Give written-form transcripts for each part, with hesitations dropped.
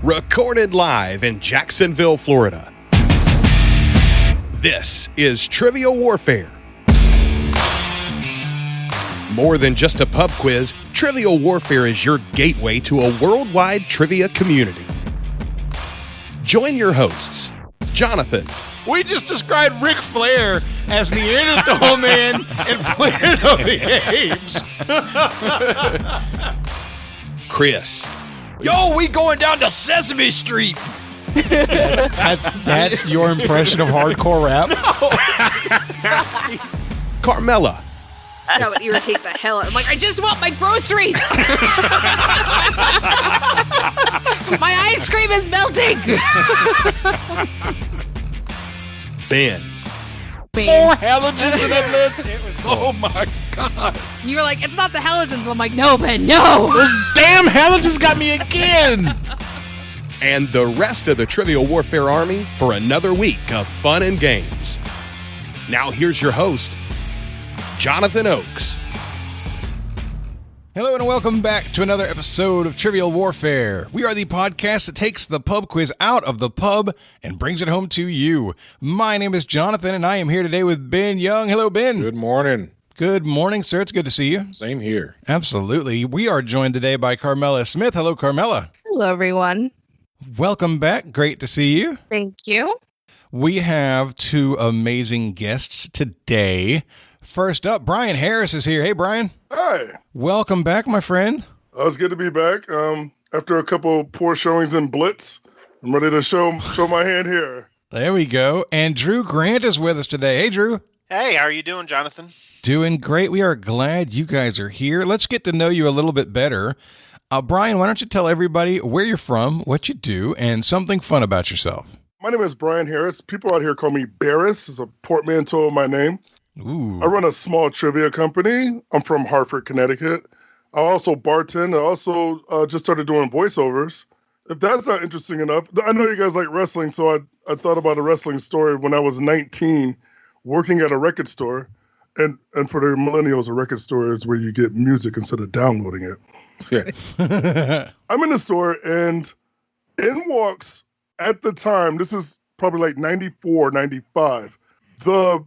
recorded live in Jacksonville, Florida. This is Trivial Warfare. More than just a pub quiz, Trivial Warfare is your gateway to a worldwide trivia community. Join your hosts, Jonathan. We just described Ric Flair as Neanderthal Man and Planet of the Apes. Chris. Yo, we going down to Sesame Street. That's your impression of hardcore rap? Carmela. That would irritate the hell out. I'm like, I just want my groceries. My ice cream is melting. Ben. 4 halogens in that list. Oh my God. You were like, it's not the halogens. I'm like, no, Ben, no. Those damn halogens got me again. And the rest of the Trivial Warfare Army for another week of fun and games. Now here's your host, Jonathan Oakes. Hello and welcome back to another episode of Trivial Warfare. We are the podcast that takes the pub quiz out of the pub and brings it home to you. My name is Jonathan and I am here today with Ben Young. Hello, Ben. Good morning. Good morning, sir. It's good to see you. Same here. Absolutely. We are joined today by Carmela Smith. Hello, Carmela. Hello, everyone. Welcome back. Great to see you. Thank you. We have 2 amazing guests today. First up, Brian Harris is here. Hey, Brian. Hi. Welcome back, my friend. It's good to be back. After a couple poor showings in Blitz, I'm ready to show my hand here. There we go. And Drew Grant is with us today. Hey, Drew. Hey, how are you doing, Jonathan? Doing great. We are glad you guys are here. Let's get to know you a little bit better. Brian, why don't you tell everybody where you're from, what you do, and something fun about yourself? My name is Brian Harris. People out here call me Barris. It's a portmanteau of my name. Ooh. I run a small trivia company. I'm from Hartford, Connecticut. I also bartend. I also just started doing voiceovers. If that's not interesting enough, I know you guys like wrestling, so I thought about a wrestling story when I was 19, working at a record store. And for the millennials, a record store is where you get music instead of downloading it. Yeah. I'm in the store, and in walks, at the time, this is probably like 94, 95, the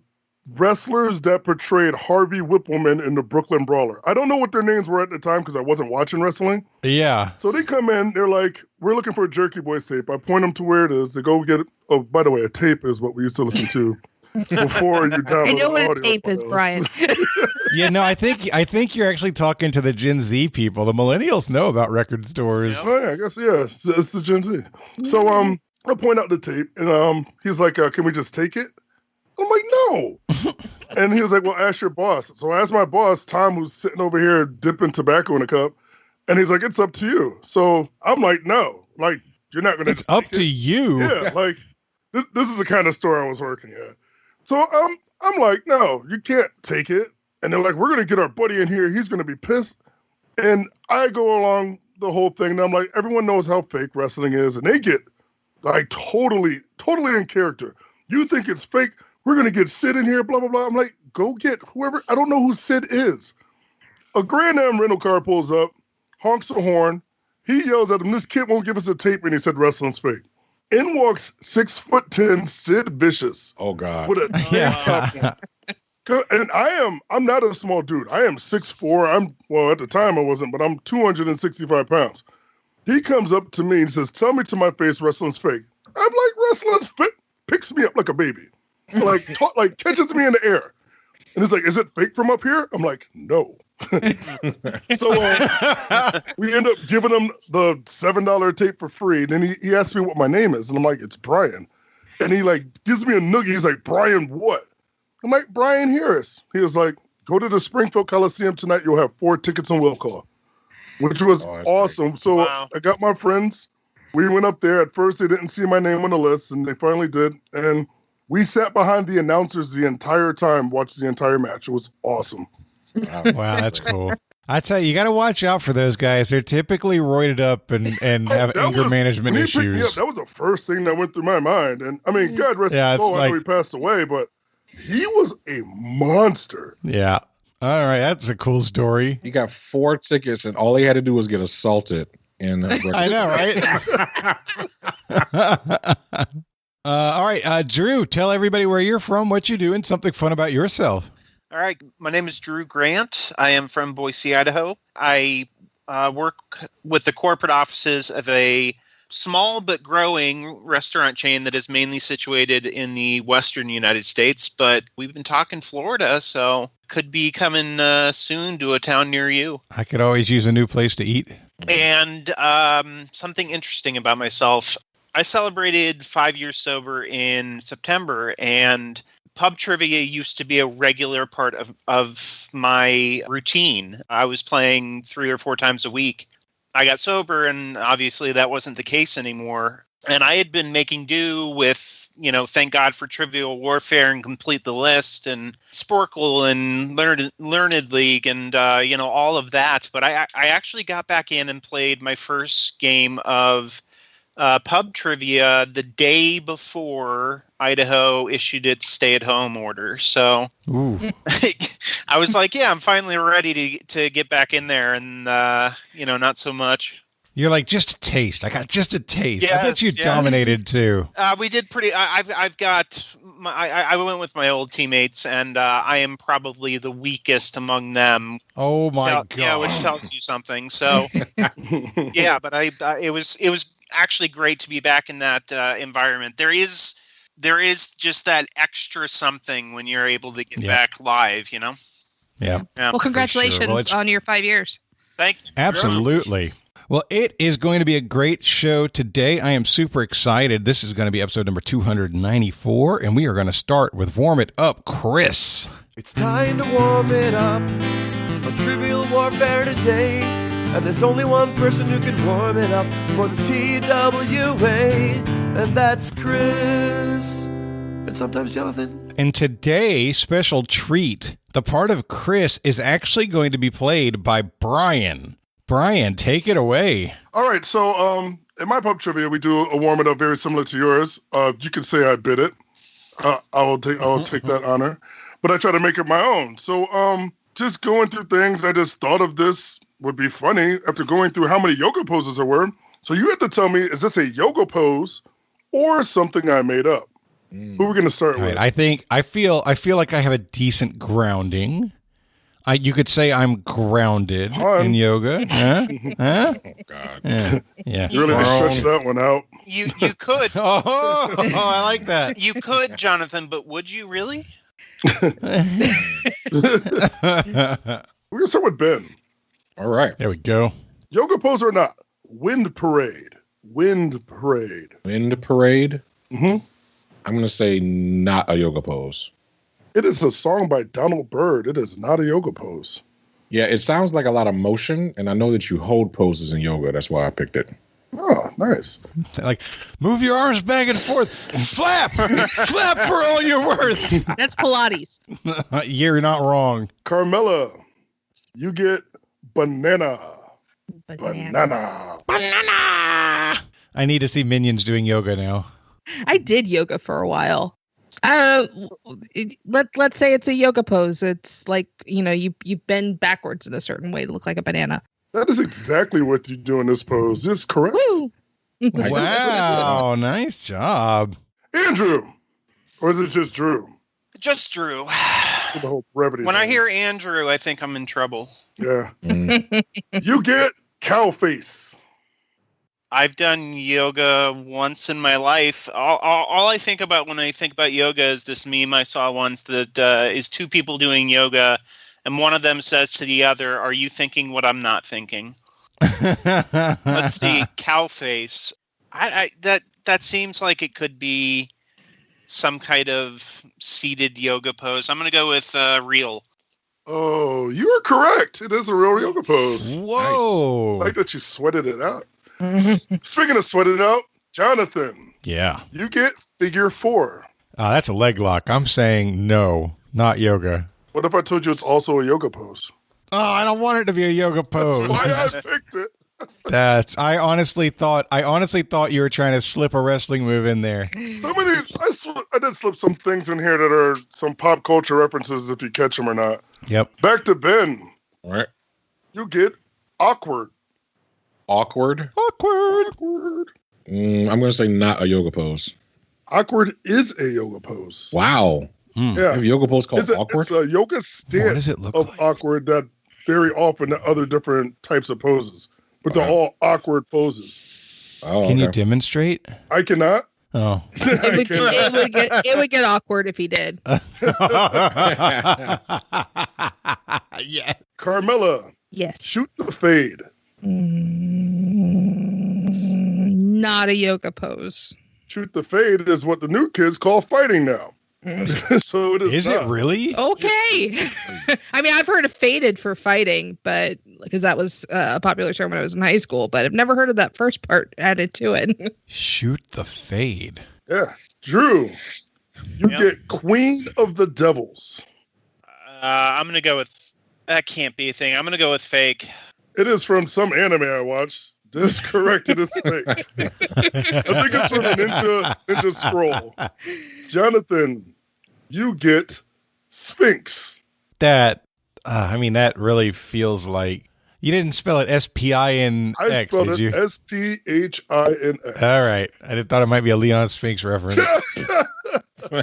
wrestlers that portrayed Harvey Whippleman in the Brooklyn Brawler. I don't know what their names were at the time because I wasn't watching wrestling. Yeah. So they come in, they're like, we're looking for a Jerky Boys tape. I point them to where it is. They go get it. Oh, by the way, a tape is what we used to listen to before you download. I know what a audio tape is, files. Brian. Yeah, no, I think you're actually talking to the Gen Z people. The millennials know about record stores. Oh, yeah, I guess, yeah. It's the Gen Z. So I point out the tape, and he's like, can we just take it? I'm like, no. And he was like, well, ask your boss. So I asked my boss, Tom, who's sitting over here dipping tobacco in a cup, and he's like, it's up to you. So I'm like, no. Like, you're not going to It's up to you. Yeah, like, this is the kind of store I was working at. So I'm like, no, you can't take it. And they're like, we're going to get our buddy in here. He's going to be pissed. And I go along the whole thing, and I'm like, everyone knows how fake wrestling is. And they get, like, totally in character. You think it's fake? We're going to get Sid in here, blah, blah, blah. I'm like, go get whoever. I don't know who Sid is. A Grand Am rental car pulls up, honks a horn. He yells at him, this kid won't give us a tape, and he said wrestling's fake. In walks 6'10" Sid Vicious. Oh, God. With a tank top on. And I'm not a small dude. I am 6'4". Well, at the time I wasn't, but I'm 265 pounds. He comes up to me and says, tell me to my face wrestling's fake. I'm like, wrestling's fake. Picks me up like a baby. Like catches me in the air. And he's like, is it fake from up here? I'm like, no. So we end up giving him the $7 tape for free. Then he asked me what my name is. And I'm like, it's Brian. And he like gives me a noogie. He's like, Brian what? I'm like, Brian Harris. He was like, go to the Springfield Coliseum tonight. You'll have 4 tickets on will call, which was awesome. Great. So wow. I got my friends. We went up there. At first, they didn't see my name on the list, and they finally did. And we sat behind the announcers the entire time, watched the entire match. It was awesome. Wow, that's cool. I tell you, you got to watch out for those guys. They're typically roided up and have anger management issues. That was the first thing that went through my mind. And I mean, God rest his soul, I know he passed away, but he was a monster. Yeah. All right, that's a cool story. He got 4 tickets, and all he had to do was get assaulted. And I know, right? All right, Drew, tell everybody where you're from, what you do, and something fun about yourself. All right. My name is Drew Grant. I am from Boise, Idaho. I work with the corporate offices of a small but growing restaurant chain that is mainly situated in the western United States. But we've been talking Florida, so could be coming soon to a town near you. I could always use a new place to eat. And something interesting about myself. I celebrated 5 years sober in September, and pub trivia used to be a regular part of my routine. I was playing 3 or 4 times a week. I got sober, and obviously that wasn't the case anymore. And I had been making do with, thank God for Trivial Warfare and Complete the List and Sporkle and Learned League and, all of that. But I actually got back in and played my first game of pub trivia the day before Idaho issued its stay-at-home order. So I was like, yeah, I'm finally ready to get back in there, and not so much. You're like, just a taste. I got just a taste. Yes, I bet you dominated too. We did pretty. I've got. I went with my old teammates, and I am probably the weakest among them. Oh my God! Yeah, which tells you something. So, yeah, but it was actually great to be back in that environment. There is just that extra something when you're able to get back live. Yeah. Well, congratulations on your 5 years. Thank you. Absolutely. Well, it is going to be a great show today. I am super excited. This is going to be episode number 294, and we are going to start with Warm It Up, Chris. It's time to warm it up on Trivial Warfare today. And there's only one person who can warm it up for the TWA, and that's Chris. And sometimes Jonathan. And today's special treat, the part of Chris is actually going to be played by Brian. Brian, take it away. All right, so in my pub trivia, we do a warm it up very similar to yours. You can say I bid it. I will take that honor, but I try to make it my own. So just going through things, I just thought of this would be funny after going through how many yoga poses there were. So you have to tell me, is this a yoga pose or something I made up? Who are we going to start with? Right, I feel like I have a decent grounding. You could say I'm grounded in yoga. Huh? Oh, God. Yeah. You really stretch that one out. You could. Oh, I like that. You could, Jonathan, but would you really? We're going to start with Ben. All right. There we go. Yoga pose or not? Wind parade. Wind parade. Wind parade. Mm-hmm. I'm going to say not a yoga pose. It is a song by Donald Byrd. It is not a yoga pose. Yeah, it sounds like a lot of motion, and I know that you hold poses in yoga. That's why I picked it. Oh, nice. Like, move your arms back and forth. Flap! Flap for all you're worth. That's Pilates. You're not wrong. Carmela, you get banana. Banana. I need to see minions doing yoga now. I did yoga for a while. Let's say it's a yoga pose. It's like, you bend backwards in a certain way to look like a banana. That is exactly what you do in this pose. It's correct. Woo! Wow, nice job. Andrew, or is it just Drew? Just Drew. The whole brevity When I thing. hear Andrew, I think I'm in trouble. Yeah. You get cow face. I've done yoga once in my life. All I think about when I think about yoga is this meme I saw once that is 2 people doing yoga, and one of them says to the other, "Are you thinking what I'm not thinking?" Let's see, cow face. That seems like it could be some kind of seated yoga pose. I'm going to go with real. Oh, you are correct. It is a real yoga pose. Whoa. I like that you sweated it out. Speaking of sweating it out, Jonathan. Yeah. You get figure 4. That's a leg lock. I'm saying no, not yoga. What if I told you it's also a yoga pose? Oh, I don't want it to be a yoga pose. That's why I picked it. I honestly thought you were trying to slip a wrestling move in there. Some of these, I did slip some things in here that are some pop culture references if you catch them or not. Yep. Back to Ben. All right. You get awkward. Awkward. Awkward. I'm going to say not a yoga pose. Awkward is a yoga pose. Wow. Yeah. Have yoga pose called awkward? It's a yoga stance What does it look of like? awkward that very often the other different types of poses. But they're all awkward poses. Oh, Can you okay. demonstrate? I cannot. Oh. It would get awkward if he did. Yeah. Carmela, Yes. shoot the fade. Not a yoga pose. Shoot the fade is what the new kids call fighting now. So it is. Is not. it really? Okay. I mean, I've heard of faded for fighting, but because that was a popular term when I was in high school, but I've never heard of that first part added to it. Shoot the fade. Yeah. Drew, you get Queen of the Devils. I'm going to go with... That can't be a thing. I'm going to go with fake. It is from some anime I watched. This corrected is fake. I think it's from Ninja Scroll. Jonathan, you get Sphinx. That really feels like you didn't spell it S-P-I-N-X, I spelled did you? it S-P-H-I-N-X. All right. I thought it might be a Leon Sphinx reference.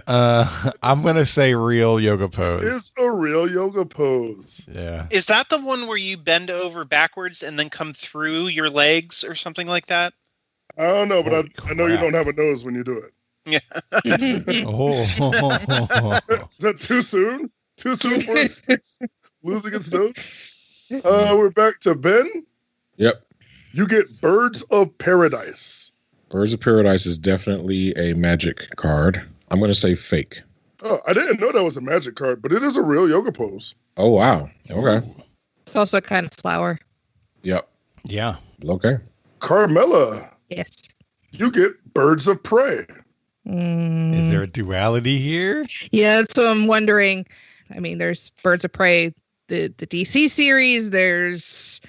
I'm going to say real yoga pose. It's a real yoga pose. Yeah. Is that the one where you bend over backwards and then come through your legs or something like that? I don't know, but Holy I know you crap. don't have a nose when you do it. Oh. Is that too soon? Too soon for a Sphinx losing its nose? We're back to Ben. Yep. You get Birds of Paradise. Birds of Paradise is definitely a magic card. I'm going to say fake. Oh, I didn't know that was a magic card, but it is a real yoga pose. Oh, wow. Okay. It's also a kind of flower. Yep. Yeah. Okay. Carmela, Yes. you get Birds of Prey. Is there a duality here? Yeah, that's what I'm wondering. I mean, there's Birds of Prey, the DC series. There's,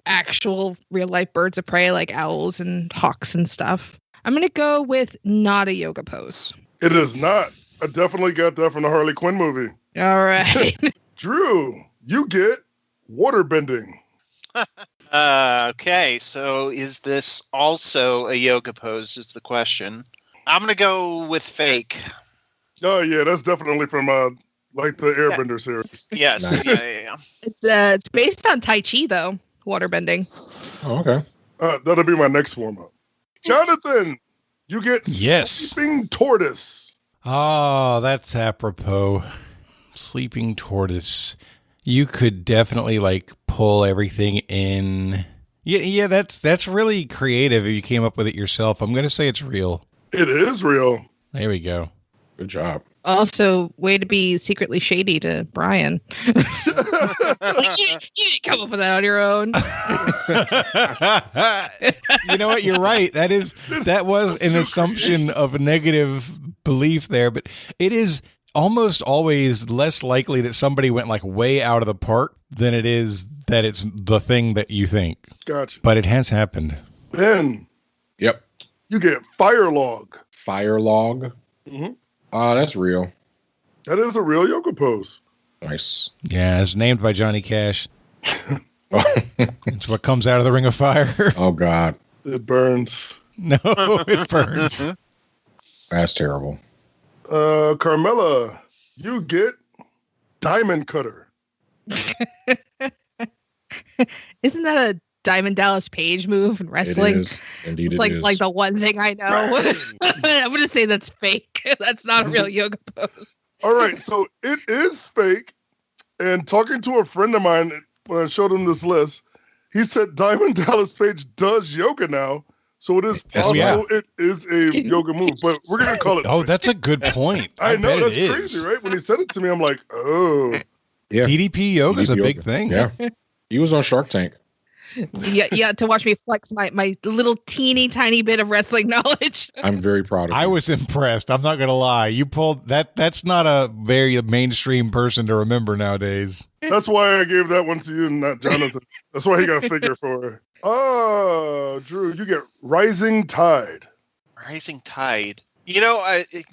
actual real life birds of prey like owls and hawks and stuff. I'm going to go with not a yoga pose. It is not. I definitely got that from the Harley Quinn movie. All right. Drew, you get Waterbending. Okay, so is this also a yoga pose is the question. I'm going to go with fake. Oh, yeah, that's definitely from the Airbender series. Yes. Nice. Yeah. It's based on Tai Chi, though, waterbending. Oh, okay. That'll be my next warm-up. Jonathan, you get Yes. Sleeping Tortoise. Oh, that's apropos. Sleeping tortoise. You could definitely pull everything in. Yeah, that's really creative if you came up with it yourself. I'm going to say it's real. It is real. There we go. Good job. Also, way to be secretly shady to Brian. You didn't come up with that on your own. You know what? You're right. That was an assumption of a negative belief there, but it is almost always less likely that somebody went way out of the park than it is that it's the thing that you think. Gotcha. But it has happened. Ben, Yep. you get Firelog. Fire log. Mm-hmm. That's real. That is a real yoga pose. Nice. Yeah, it's named by Johnny Cash. It's what comes out of the Ring of Fire. Oh, God. It burns. No, it burns. That's terrible. Carmela, you get Diamond Cutter. Isn't that a Diamond Dallas Page move in wrestling? It is. Indeed, It's it is. like the one thing I know. I'm going to say that's fake. That's not a real yoga pose. All right, so it is fake. And talking to a friend of mine, when I showed him this list, he said Diamond Dallas Page does yoga now. So it is possible yeah. it is a yoga move, but we're going to call it Oh, fake. that's a good point. I know, bet that's it is. crazy, right? When he said it to me, I'm like, oh. Yeah. DDP yoga is a DDP big yoga. thing. Yeah. He was on Shark Tank. Yeah, to watch me flex my little teeny tiny bit of wrestling knowledge. I'm very proud of I you. was impressed. I'm not going to lie. You pulled that. That's not a very mainstream person to remember nowadays. That's why I gave that one to you, not Jonathan. That's why he got a figure for it. Oh, Drew, you get Rising Tide. Rising Tide.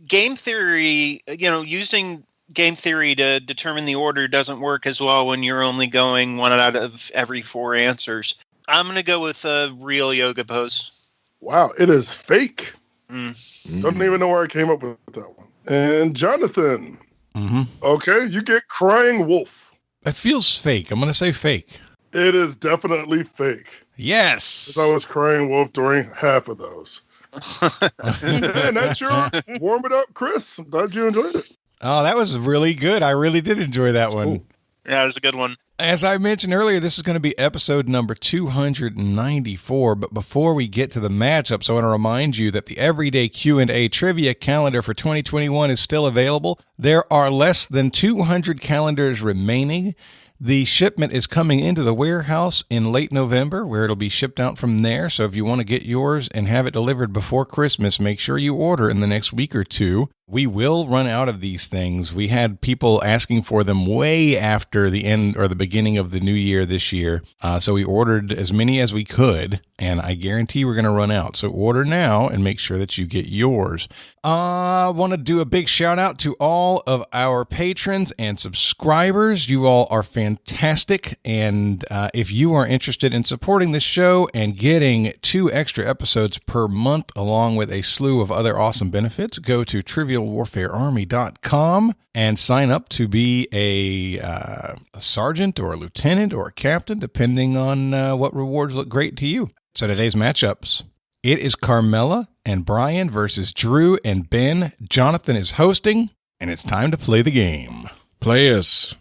Game theory, using game theory to determine the order doesn't work as well when you're only going one out of every 4 answers. I'm going to go with a real yoga pose. Wow, it is fake. Mm. Don't even know where I came up with that one. And Jonathan. Mm-hmm. Okay, you get crying wolf. It feels fake. I'm going to say fake. It is definitely fake. Yes. 'Cause I was crying wolf during half of those. And that's your warm it up, Chris. I'm glad you enjoyed it. Oh, that was really good. I really did enjoy that one. Cool. Yeah, it was a good one. As I mentioned earlier, this is going to be episode number 294. But before we get to the matchups, I want to remind you that the Everyday Q&A trivia calendar for 2021 is still available. There are less than 200 calendars remaining. The shipment is coming into the warehouse in late November, where it'll be shipped out from there. So if you want to get yours and have it delivered before Christmas, make sure you order in the next week or two. We will run out of these things. We had people asking for them way after the end or the beginning of the new year this year. So we ordered as many as we could, and I guarantee we're going to run out. So order now and make sure that you get yours. I want to do a big shout out to all of our patrons and subscribers. You all are fantastic. And if you are interested in supporting the show and getting 2 extra episodes per month, along with a slew of other awesome benefits, go to trivialwarfarearmy.com and sign up to be a sergeant or a lieutenant or a captain, depending on what rewards look great to you. So today's matchups. It is Carmela and Brian versus Drew and Ben. Jonathan is hosting, and it's time to play the game. Players.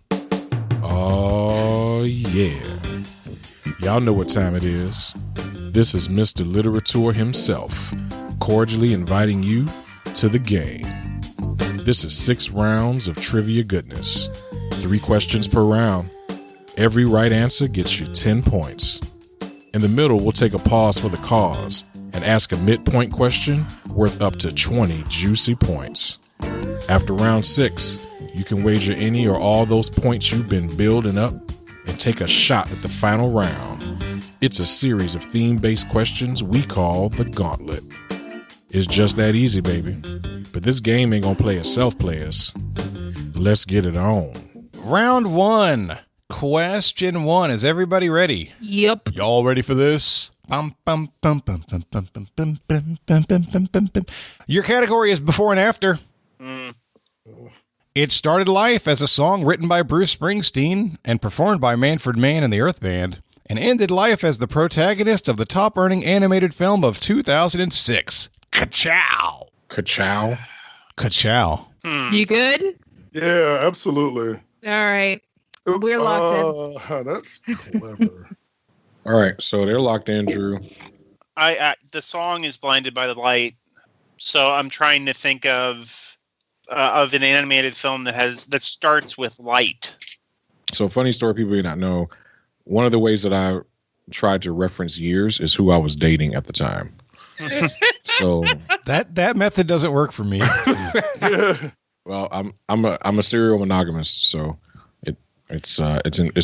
Oh, yeah. Y'all know what time it is. This is Mr. Literature himself, cordially inviting you to the game. This is 6 rounds of trivia goodness. 3 questions per round. Every right answer gets you 10 points. In the middle, we'll take a pause for the cause and ask a midpoint question worth up to 20 juicy points. After round 6, you can wager any or all those points you've been building up and take a shot at the final round. It's a series of theme-based questions we call the Gauntlet. It's just that easy, baby. But this game ain't gonna play itself, players. Let's get it on. Round 1. Question 1. Is everybody ready? Yep. Y'all ready for this? Your category is before and after. It started life as a song written by Bruce Springsteen and performed by Manfred Mann and the Earth Band, and ended life as the protagonist of the top-earning animated film of 2006. Ka-chow! Ka-chow. Ka-chow. You good? Yeah, absolutely. All right. We're locked in. That's clever. All right, so they're locked in, Drew. The song is Blinded by the Light, so I'm trying to think of an animated film that starts with light. So, funny story, people may not know. One of the ways that I tried to reference years is who I was dating at the time. So that method doesn't work for me. Well, I'm a serial monogamous, so it's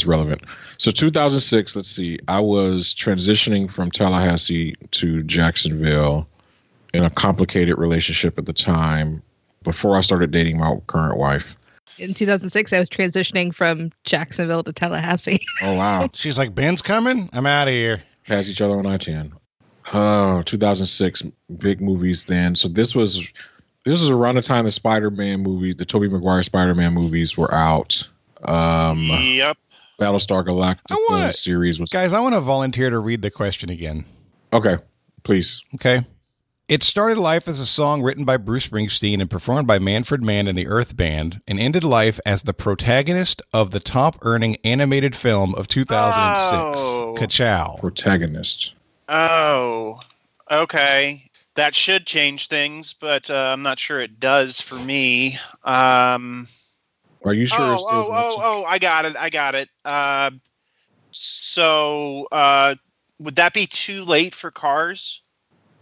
relevant. So 2006, let's see. I was transitioning from Tallahassee to Jacksonville in a complicated relationship at the time before I started dating my current wife. In 2006, I was transitioning from Jacksonville to Tallahassee. Oh, wow. She's like, Ben's coming? I'm out of here. Pass each other on I-10. 2006, big movies then. So this was around the time the Spider-Man movies, the Tobey Maguire Spider-Man movies were out. Yep. Battlestar Galactica series was. Guys, I want to volunteer to read the question again. Okay, please. Okay. It started life as a song written by Bruce Springsteen and performed by Manfred Mann and the Earth Band, and ended life as the protagonist of the top-earning animated film of 2006. Oh. Ka-chow. Protagonist. Oh, okay. That should change things, but I'm not sure it does for me. Are you sure? I got it. So, would that be too late for Cars?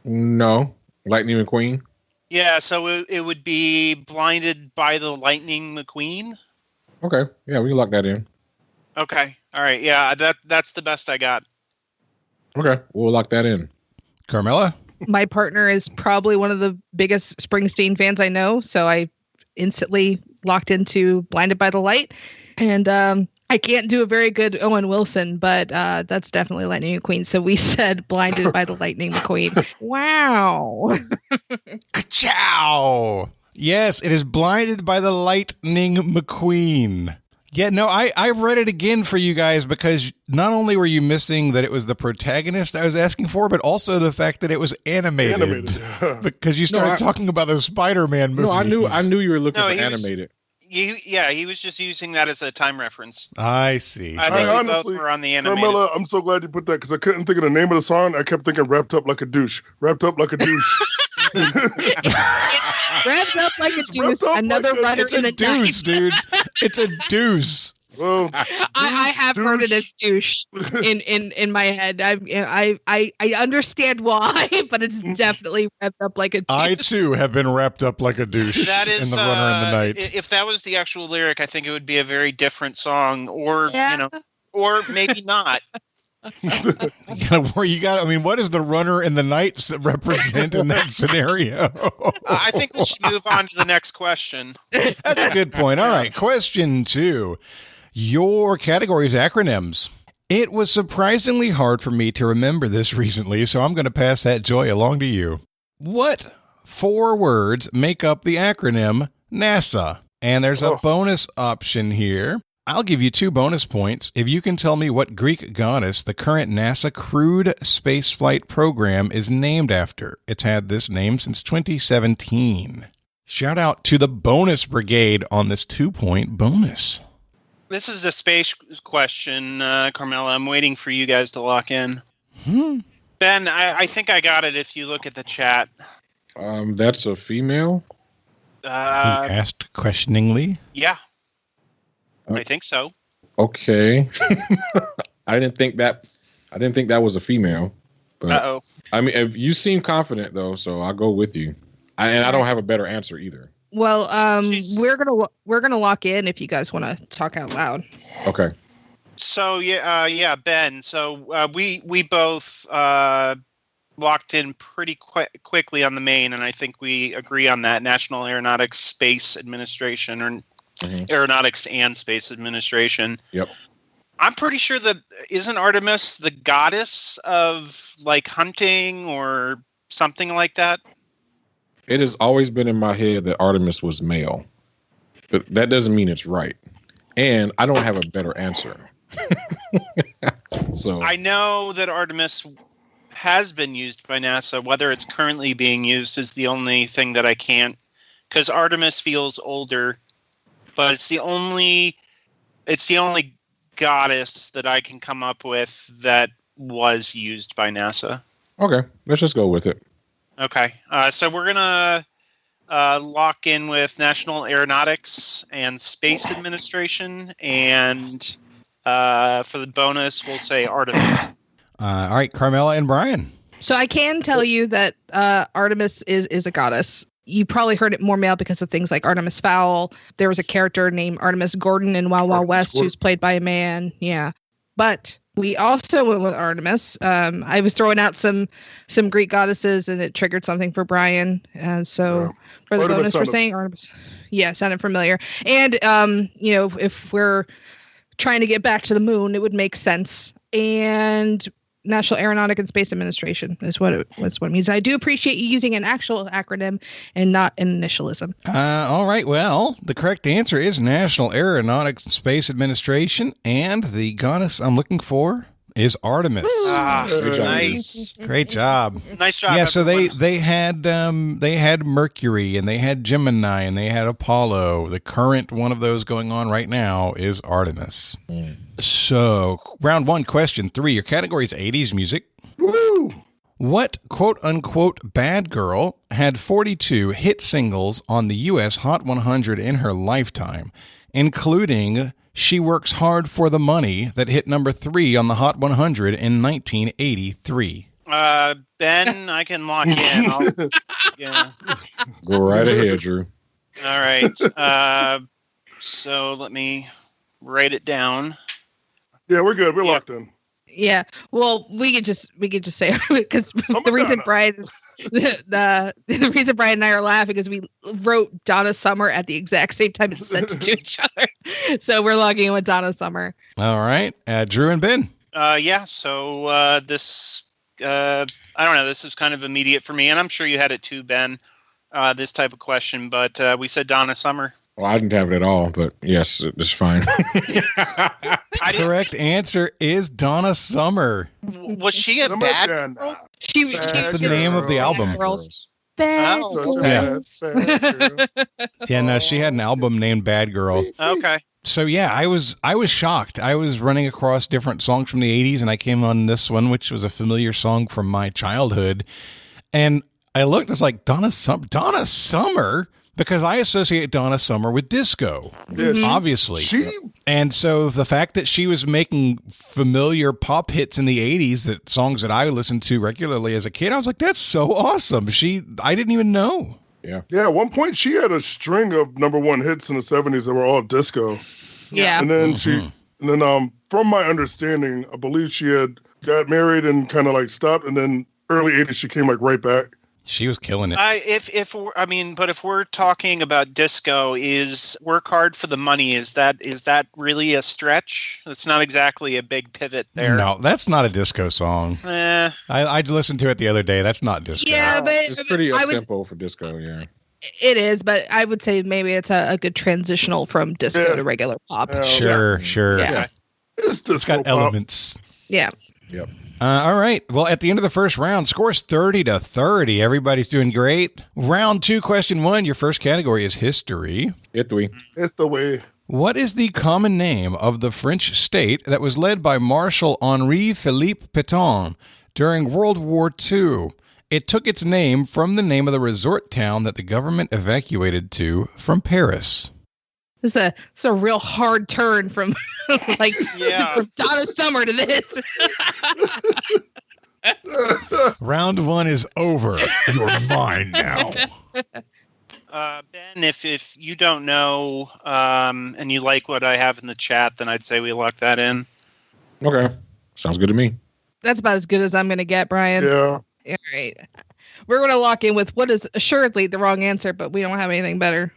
No. Lightning McQueen? Yeah, so it would be Blinded by the Lightning McQueen? Okay. Yeah, we can lock that in. Okay. All right. Yeah, that's the best I got. Okay. We'll lock that in. Carmela? My partner is probably one of the biggest Springsteen fans I know, so I instantly locked into Blinded by the Light. And I can't do a very good Owen Wilson, but that's definitely Lightning McQueen. So we said Blinded by the Lightning McQueen. Wow. Ka-chow! Yes, it is Blinded by the Lightning McQueen. Yeah, no, I read it again for you guys because not only were you missing that it was the protagonist I was asking for, but also the fact that it was animated. Because you started talking about those Spider-Man movies. No, I knew you were looking for he animated. He was just using that as a time reference. I see. I think we both were on the animated. Carmela, I'm so glad you put that because I couldn't think of the name of the song. I kept thinking Wrapped Up Like a Douche. Wrapped Up Like a Douche. Wrapped Up Like a Deuce. Another runner in the deuce, dude. It's a deuce. Well, I have heard it as douche in my head. I understand why, but it's definitely wrapped up like a douche. I too have been wrapped up like a douche. That is in the runner in the night. If that was the actual lyric, I think it would be a very different song, or or maybe not. Where you got? I mean, what does the runner in the night represent in that scenario? I think we should move on to the next question. That's a good point. All right, question 2. Your category is acronyms. It was surprisingly hard for me to remember this recently, so I'm going to pass that joy along to you. What 4 words make up the acronym NASA? And there's a bonus option here. I'll give you 2 bonus points if you can tell me what Greek goddess the current NASA crewed spaceflight program is named after. It's had this name since 2017. Shout out to the bonus brigade on this 2-point bonus. This is a space question, Carmela. I'm waiting for you guys to lock in. Ben, I think I got it if you look at the chat. That's a female? He asked questioningly. Yeah. I think so. Okay. I didn't think that was a female. But Uh-oh. I mean, you seem confident though, so I'll go with you. I don't have a better answer either. Well, we're gonna lock in if you guys want to talk out loud. Okay. So yeah, Ben. So we both locked in pretty quickly on the main, and I think we agree on that. National Aeronautics Space Administration, or Aeronautics and Space Administration. Yep. I'm pretty sure that isn't Artemis the goddess of like hunting or something like that? It has always been in my head that Artemis was male, but that doesn't mean it's right. And I don't have a better answer. So I know that Artemis has been used by NASA. Whether it's currently being used is the only thing that I can't, because Artemis feels older, but it's the only goddess that I can come up with that was used by NASA. Okay, let's just go with it. Okay, so we're gonna lock in with National Aeronautics and Space Administration, and for the bonus, we'll say Artemis. All right, Carmela and Brian. So I can tell you that Artemis is a goddess. You probably heard it more male because of things like Artemis Fowl. There was a character named Artemis Gordon in Wild Wild West who's played by a man. Yeah, but we also went with Artemis. I was throwing out some Greek goddesses, and it triggered something for Brian. And so for the Artemis bonus, we're saying Artemis. Yeah, sounded familiar. And if we're trying to get back to the moon, it would make sense. And National Aeronautic and Space Administration is what it means. I do appreciate you using an actual acronym and not an initialism. All right. Well, the correct answer is National Aeronautics and Space Administration, and the goddess I'm looking for is Artemis. Nice. Great job. Nice job. Yeah. So everyone. they had Mercury, and they had Gemini, and they had Apollo. The current one of those going on right now is Artemis. So, round 1, question 3. Your category is 80s music. Woo! What quote-unquote bad girl had 42 hit singles on the U.S. Hot 100 in her lifetime, including She Works Hard for the Money that hit number 3 on the Hot 100 in 1983? Ben, I can lock in. Yeah. Go right ahead, Drew. All right. So let me write it down. Yeah, we're good. We're locked in. Yeah. Well, we could just say because the reason Brian The reason Brian and I are laughing is we wrote Donna Summer at the exact same time and sent it to each other. So we're logging in with Donna Summer. All right. Drew and Ben. Yeah. So this, I don't know. This is kind of immediate for me, and I'm sure you had it too, Ben. This type of question, but we said Donna Summer. Well, I didn't have it at all, but yes, it's fine. Correct answer is Donna Summer. Was she a bad girl? That's the name of the album. Bad Girls. Yeah, no, she had an album named Bad Girl. Okay. So yeah, I was shocked. I was running across different songs from the 80s, and I came on this one, which was a familiar song from my childhood. And I looked, it's like Donna Summer, because I associate Donna Summer with disco, obviously. And so the fact that she was making familiar pop hits in the 80s, that songs that I listened to regularly as a kid, I was like, that's so awesome. I didn't even know. Yeah. Yeah, at one point she had a string of #1 hits in the 70s that were all disco. Yeah. And then from my understanding, I believe she had got married and kind of like stopped, and then early 80s she came like right back. She was killing it. But if we're talking about disco, is Work Hard for the Money, is that really a stretch? It's not exactly a big pivot there. No, that's not a disco song. I listened to it the other day. That's not disco. Yeah, but It's pretty up-tempo for disco, yeah. It is, but I would say maybe it's a good transitional from disco to regular pop. Sure. Yeah. It's got elements. Yeah. Yep. All right. Well, at the end of the first round, scores 30-30. Everybody's doing great. Round 2, question 1. Your first category is history. It's the way. What is the common name of the French state that was led by Marshal Henri Philippe Pétain during World War II? It took its name from the name of the resort town that the government evacuated to from Paris. It's a real hard turn from from Donna Summer to this. Round 1 is over. You're mine now. Ben, if you don't know and you like what I have in the chat, then I'd say we lock that in. Okay. Sounds good to me. That's about as good as I'm going to get, Brian. Yeah. All right. We're going to lock in with what is assuredly the wrong answer, but we don't have anything better.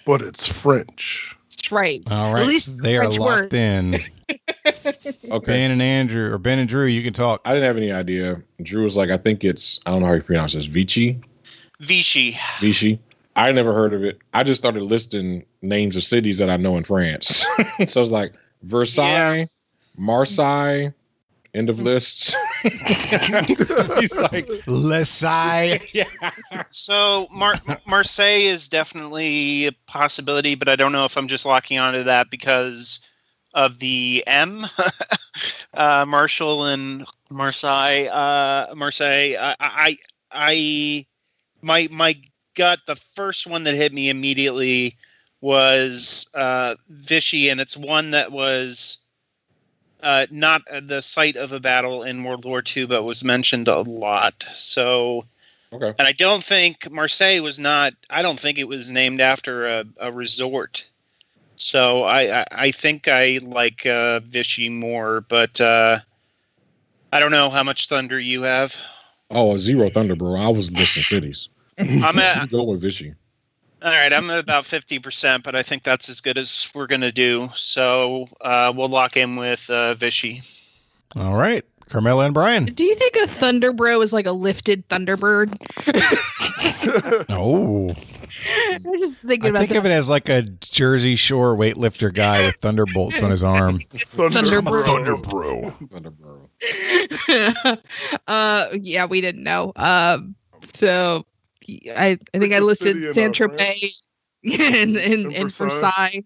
But it's French. That's right. All right. At least they are French locked word. in. Okay. Ben and Drew, you can talk. I didn't have any idea. Drew was like, I don't know how you pronounce this. Vichy? Vichy. I never heard of it. I just started listing names of cities that I know in France. So I was like, Versailles, Marseille, end of list. He's like, Lesai. yeah. So Marseille is definitely a possibility, but I don't know if I'm just locking onto that because of the M. Marshall and Marseille. My gut, the first one that hit me immediately was Vichy, and it's one that was not the site of a battle in World War II, but was mentioned a lot. So, Okay. And I don't think Marseille was not. I don't think it was named after a resort. So I think I like Vichy more, but I don't know how much thunder you have. Oh, zero thunder, bro. I was listing cities. I'm at. Go with Vichy. All right, I'm at about 50%, but I think that's as good as we're going to do. So we'll lock in with Vichy. All right. Carmela and Brian. Do you think a Thunderbro is like a lifted Thunderbird? Oh. I'm just thinking about I think of it as like a Jersey Shore weightlifter guy with thunderbolts on his arm. Thunderbro. Thunderbro. Yeah, we didn't know. So I think I listed Saint-Tropez and Versailles.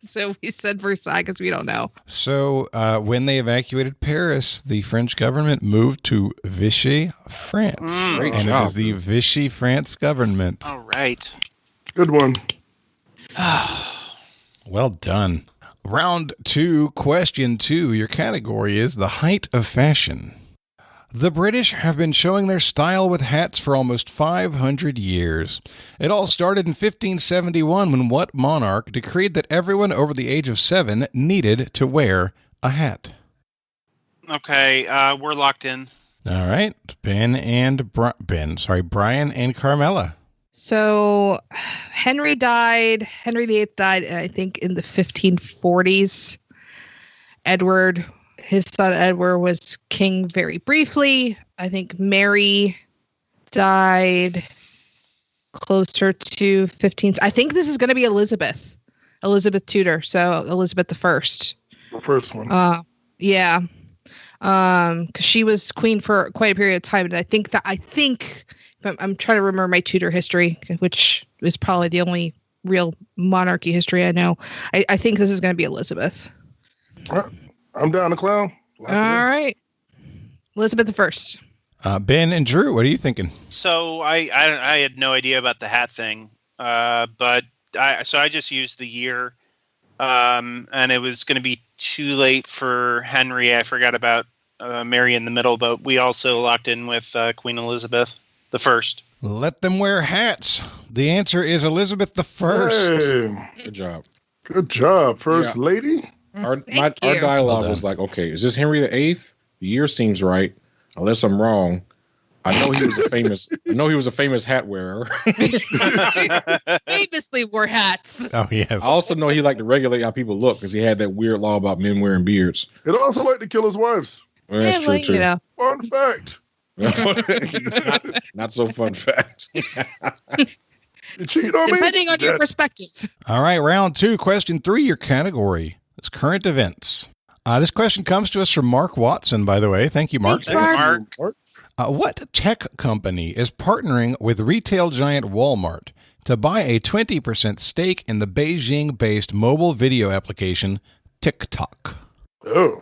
So we said Versailles because we don't know. So when they evacuated Paris, the French government moved to Vichy, France. Great And job, it is the dude. Vichy, France government. All right. Good one. Well done. Round 2, question 2. Your category is the height of fashion. The British have been showing their style with hats for almost 500 years. It all started in 1571 when what monarch decreed that everyone over the age of 7 needed to wear a hat? Okay, we're locked in. All right. Brian and Carmela. So Henry VIII died, I think, in the 1540s. His son Edward was king very briefly. I think Mary died closer to 15. I think this is going to be Elizabeth Tudor. So Elizabeth the First. The first one. Yeah. Because she was queen for quite a period of time, and I think I'm trying to remember my Tudor history, which is probably the only real monarchy history I know. I think this is going to be Elizabeth. I'm down to clown. All right, Elizabeth the First. Ben and Drew, what are you thinking? So I had no idea about the hat thing, but I just used the year, and it was going to be too late for Henry. I forgot about Mary in the middle, but we also locked in with Queen Elizabeth the First. Let them wear hats. The answer is Elizabeth the First. Hey, Good job. First lady. Our dialogue was like, okay, is this Henry VIII? The year seems right, unless I'm wrong. I know he was a famous hat wearer. Famously wore hats. Oh yes. I also know he liked to regulate how people look because he had that weird law about men wearing beards. It also liked to kill his wives. Well, that's true too. You know. Fun fact. not so fun fact. You cheat on me? Depending on your perspective. All right, round 2, question 3. Your category is current events. This question comes to us from Mark Watson, by the way. Thank you, Mark. Thanks, Mark. What tech company is partnering with retail giant Walmart to buy a 20% stake in the Beijing-based mobile video application TikTok? Oh.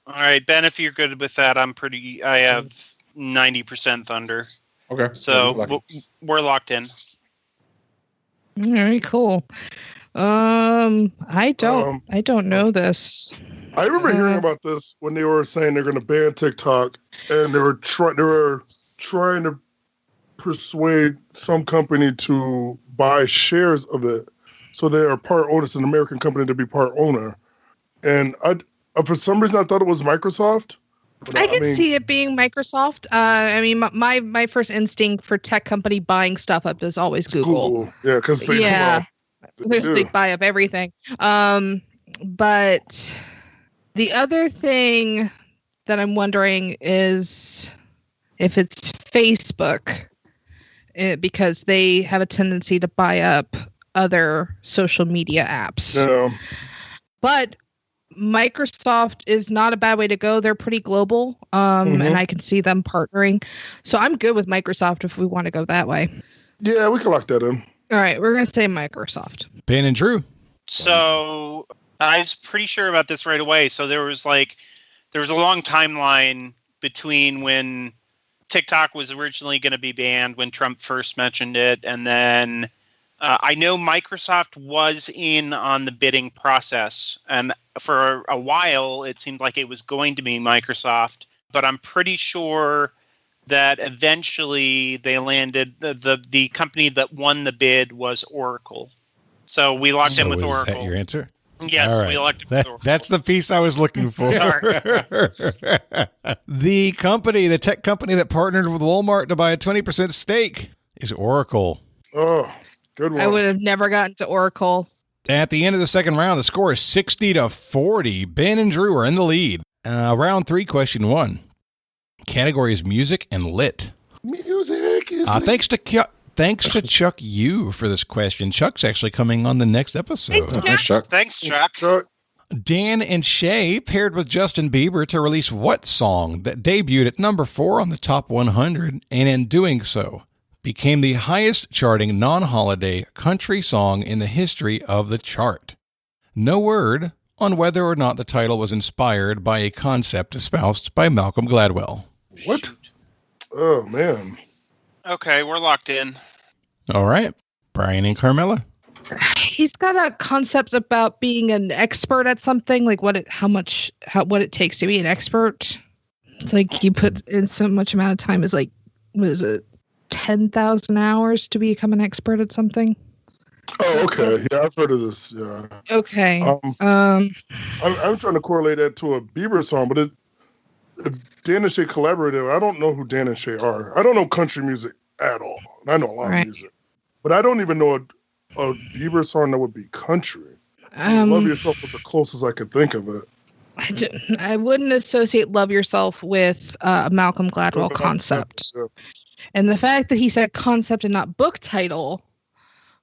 All right, Ben, if you're good with that, I have 90% Thunder. Okay. So we're locked in. Very cool. I don't know this. I remember hearing about this when they were saying they're going to ban TikTok, and they were trying to persuade some company to buy shares of it, so they are part owner. It's an American company to be part owner, and for some reason I thought it was Microsoft. I can see it being Microsoft. My first instinct for tech company buying stuff up is always Google. Yeah, because they buy up everything. But the other thing that I'm wondering is if it's Facebook, because they have a tendency to buy up other social media apps. Yeah. But Microsoft is not a bad way to go. They're pretty global, and I can see them partnering. So I'm good with Microsoft if we want to go that way. Yeah, we can lock that in. All right, we're going to say Microsoft. Ben and Drew. So I was pretty sure about this right away. So there was a long timeline between when TikTok was originally going to be banned, when Trump first mentioned it, and then I know Microsoft was in on the bidding process, and for a while it seemed like it was going to be Microsoft, but I'm pretty sure that eventually they landed the company that won the bid was Oracle. So we locked in with Oracle. Is that your answer? Yes, we elected with Oracle. That's the piece I was looking for. Sorry. The tech company that partnered with Walmart to buy a 20% stake is Oracle. Oh, good one. I would have never gotten to Oracle. At the end of the second round, the score is 60-40. Ben and Drew are in the lead. Round 3, question 1. Category is music and lit. Music is Thanks to Chuck Yu for this question. Chuck's actually coming on the next episode. Thanks, Chuck. Thanks, Chuck. Dan and Shay paired with Justin Bieber to release what song that debuted at number 4 on the top 100, and in doing so, became the highest charting non-holiday country song in the history of the chart. No word on whether or not the title was inspired by a concept espoused by Malcolm Gladwell. What? Oh, man. Okay, we're locked in. All right. Brian and Carmela. He's got a concept about being an expert at something, like what it takes to be an expert. Like you put in so much amount of time is like, what is it, 10,000 hours to become an expert at something? Oh, okay. Yeah, I've heard of this. Yeah. Okay. I'm trying to correlate that to a Bieber song, but Dan and Shay collaborated. I don't know who Dan and Shay are. I don't know country music at all. I know a lot of music, but I don't even know a Bieber song that would be country. Love Yourself was the closest I could think of it. I wouldn't associate Love Yourself with a Malcolm Gladwell concept. Yeah. And the fact that he said concept and not book title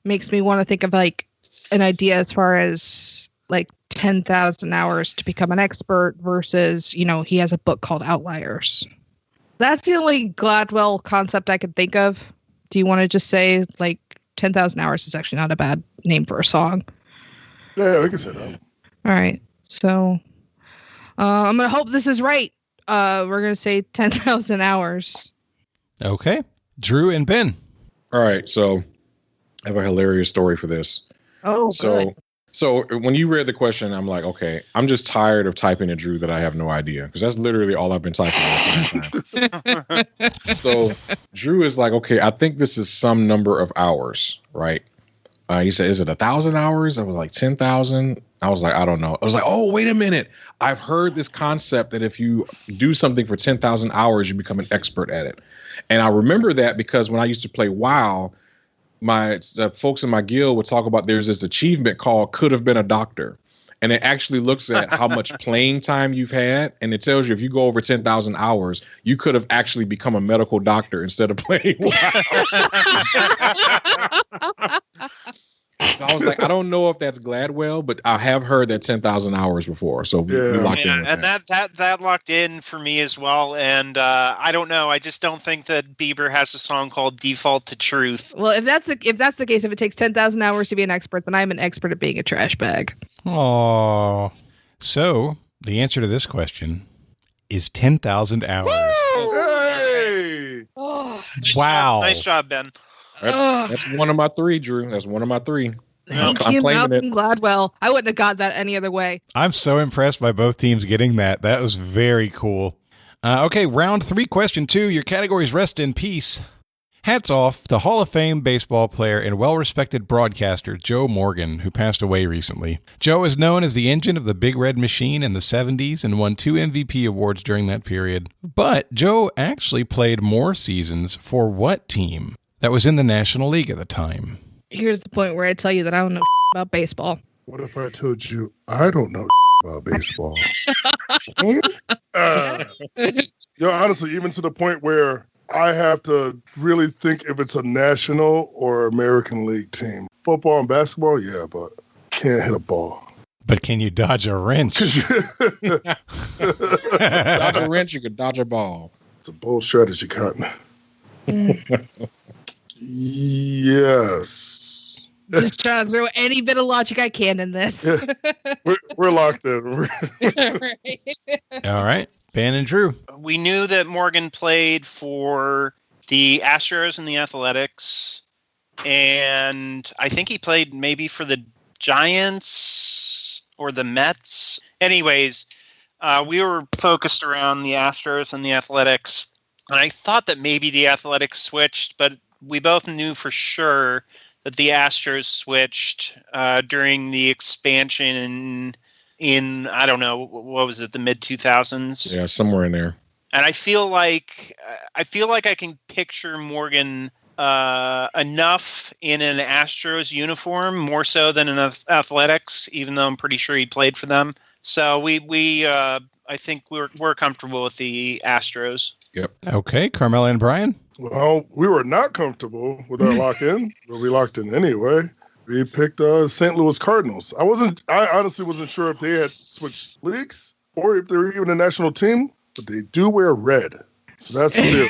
makes me want to think of like an idea as far as like 10,000 hours to become an expert versus, he has a book called Outliers. That's the only Gladwell concept I could think of. Do you want to just say like 10,000 hours is actually not a bad name for a song? Yeah, we can say that. All right. So I'm going to hope this is right. We're going to say 10,000 hours. Okay. Drew and Ben. All right. So I have a hilarious story for this. Oh, good. So when you read the question, I'm like, okay, I'm just tired of typing to Drew that I have no idea, because that's literally all I've been typing the time. So Drew is like, okay, I think this is some number of hours, right? He said, is it 1,000 hours? I was like, 10,000. I was like, I don't know. I was like, oh, wait a minute. I've heard this concept that if you do something for 10,000 hours, you become an expert at it. And I remember that because when I used to play WoW, my folks in my guild would talk about there's this achievement called Could Have Been a Doctor. And it actually looks at how much playing time you've had. And it tells you if you go over 10,000 hours, you could have actually become a medical doctor instead of playing WoW. So I was like, I don't know if that's Gladwell, but I have heard that 10,000 hours before. So we locked in. And that locked in for me as well. And I don't know. I just don't think that Bieber has a song called Default to Truth. Well, if that's the case, if it takes 10,000 hours to be an expert, then I'm an expert at being a trash bag. Oh, so the answer to this question is 10,000 hours. Hey! Oh. Wow. Nice job, Ben. That's one of my three, Drew. That's one of my three. Thank you, Malcolm Gladwell. I wouldn't have got that any other way. I'm so impressed by both teams getting that. That was very cool. Okay, round 3, question 2. Your categories rest in peace. Hats off to Hall of Fame baseball player and well-respected broadcaster Joe Morgan, who passed away recently. Joe is known as the engine of the Big Red Machine in the 70s and won 2 MVP awards during that period. But Joe actually played more seasons for what team that was in the National League at the time? Here's the point where I tell you that I don't know about baseball. What if I told you I don't know about baseball? Honestly, even to the point where I have to really think if it's a National or American League team. Football and basketball, yeah, but can't hit a ball. But can you dodge a wrench? Dodge a wrench, you can dodge a ball. It's a bold strategy, Cotton. Yes. Just trying to throw any bit of logic I can in this. Yeah. We're locked in. All right. Ben and Drew. We knew that Morgan played for the Astros and the Athletics, and I think he played maybe for the Giants or the Mets. Anyways, we were focused around the Astros and the Athletics, and I thought that maybe the Athletics switched, but we both knew for sure that the Astros switched during the expansion in I don't know, what was it, the mid 2000s? Yeah, somewhere in there. And I feel like I can picture Morgan enough in an Astros uniform, more so than in Athletics, even though I'm pretty sure he played for them. So we I think we're comfortable with the Astros. Yep. Okay, Carmela and Brian. Well, we were not comfortable with our lock-in, but we locked in anyway. We picked St. Louis Cardinals. I honestly wasn't sure if they had switched leagues or if they were even a national team, but they do wear red. So that's clear.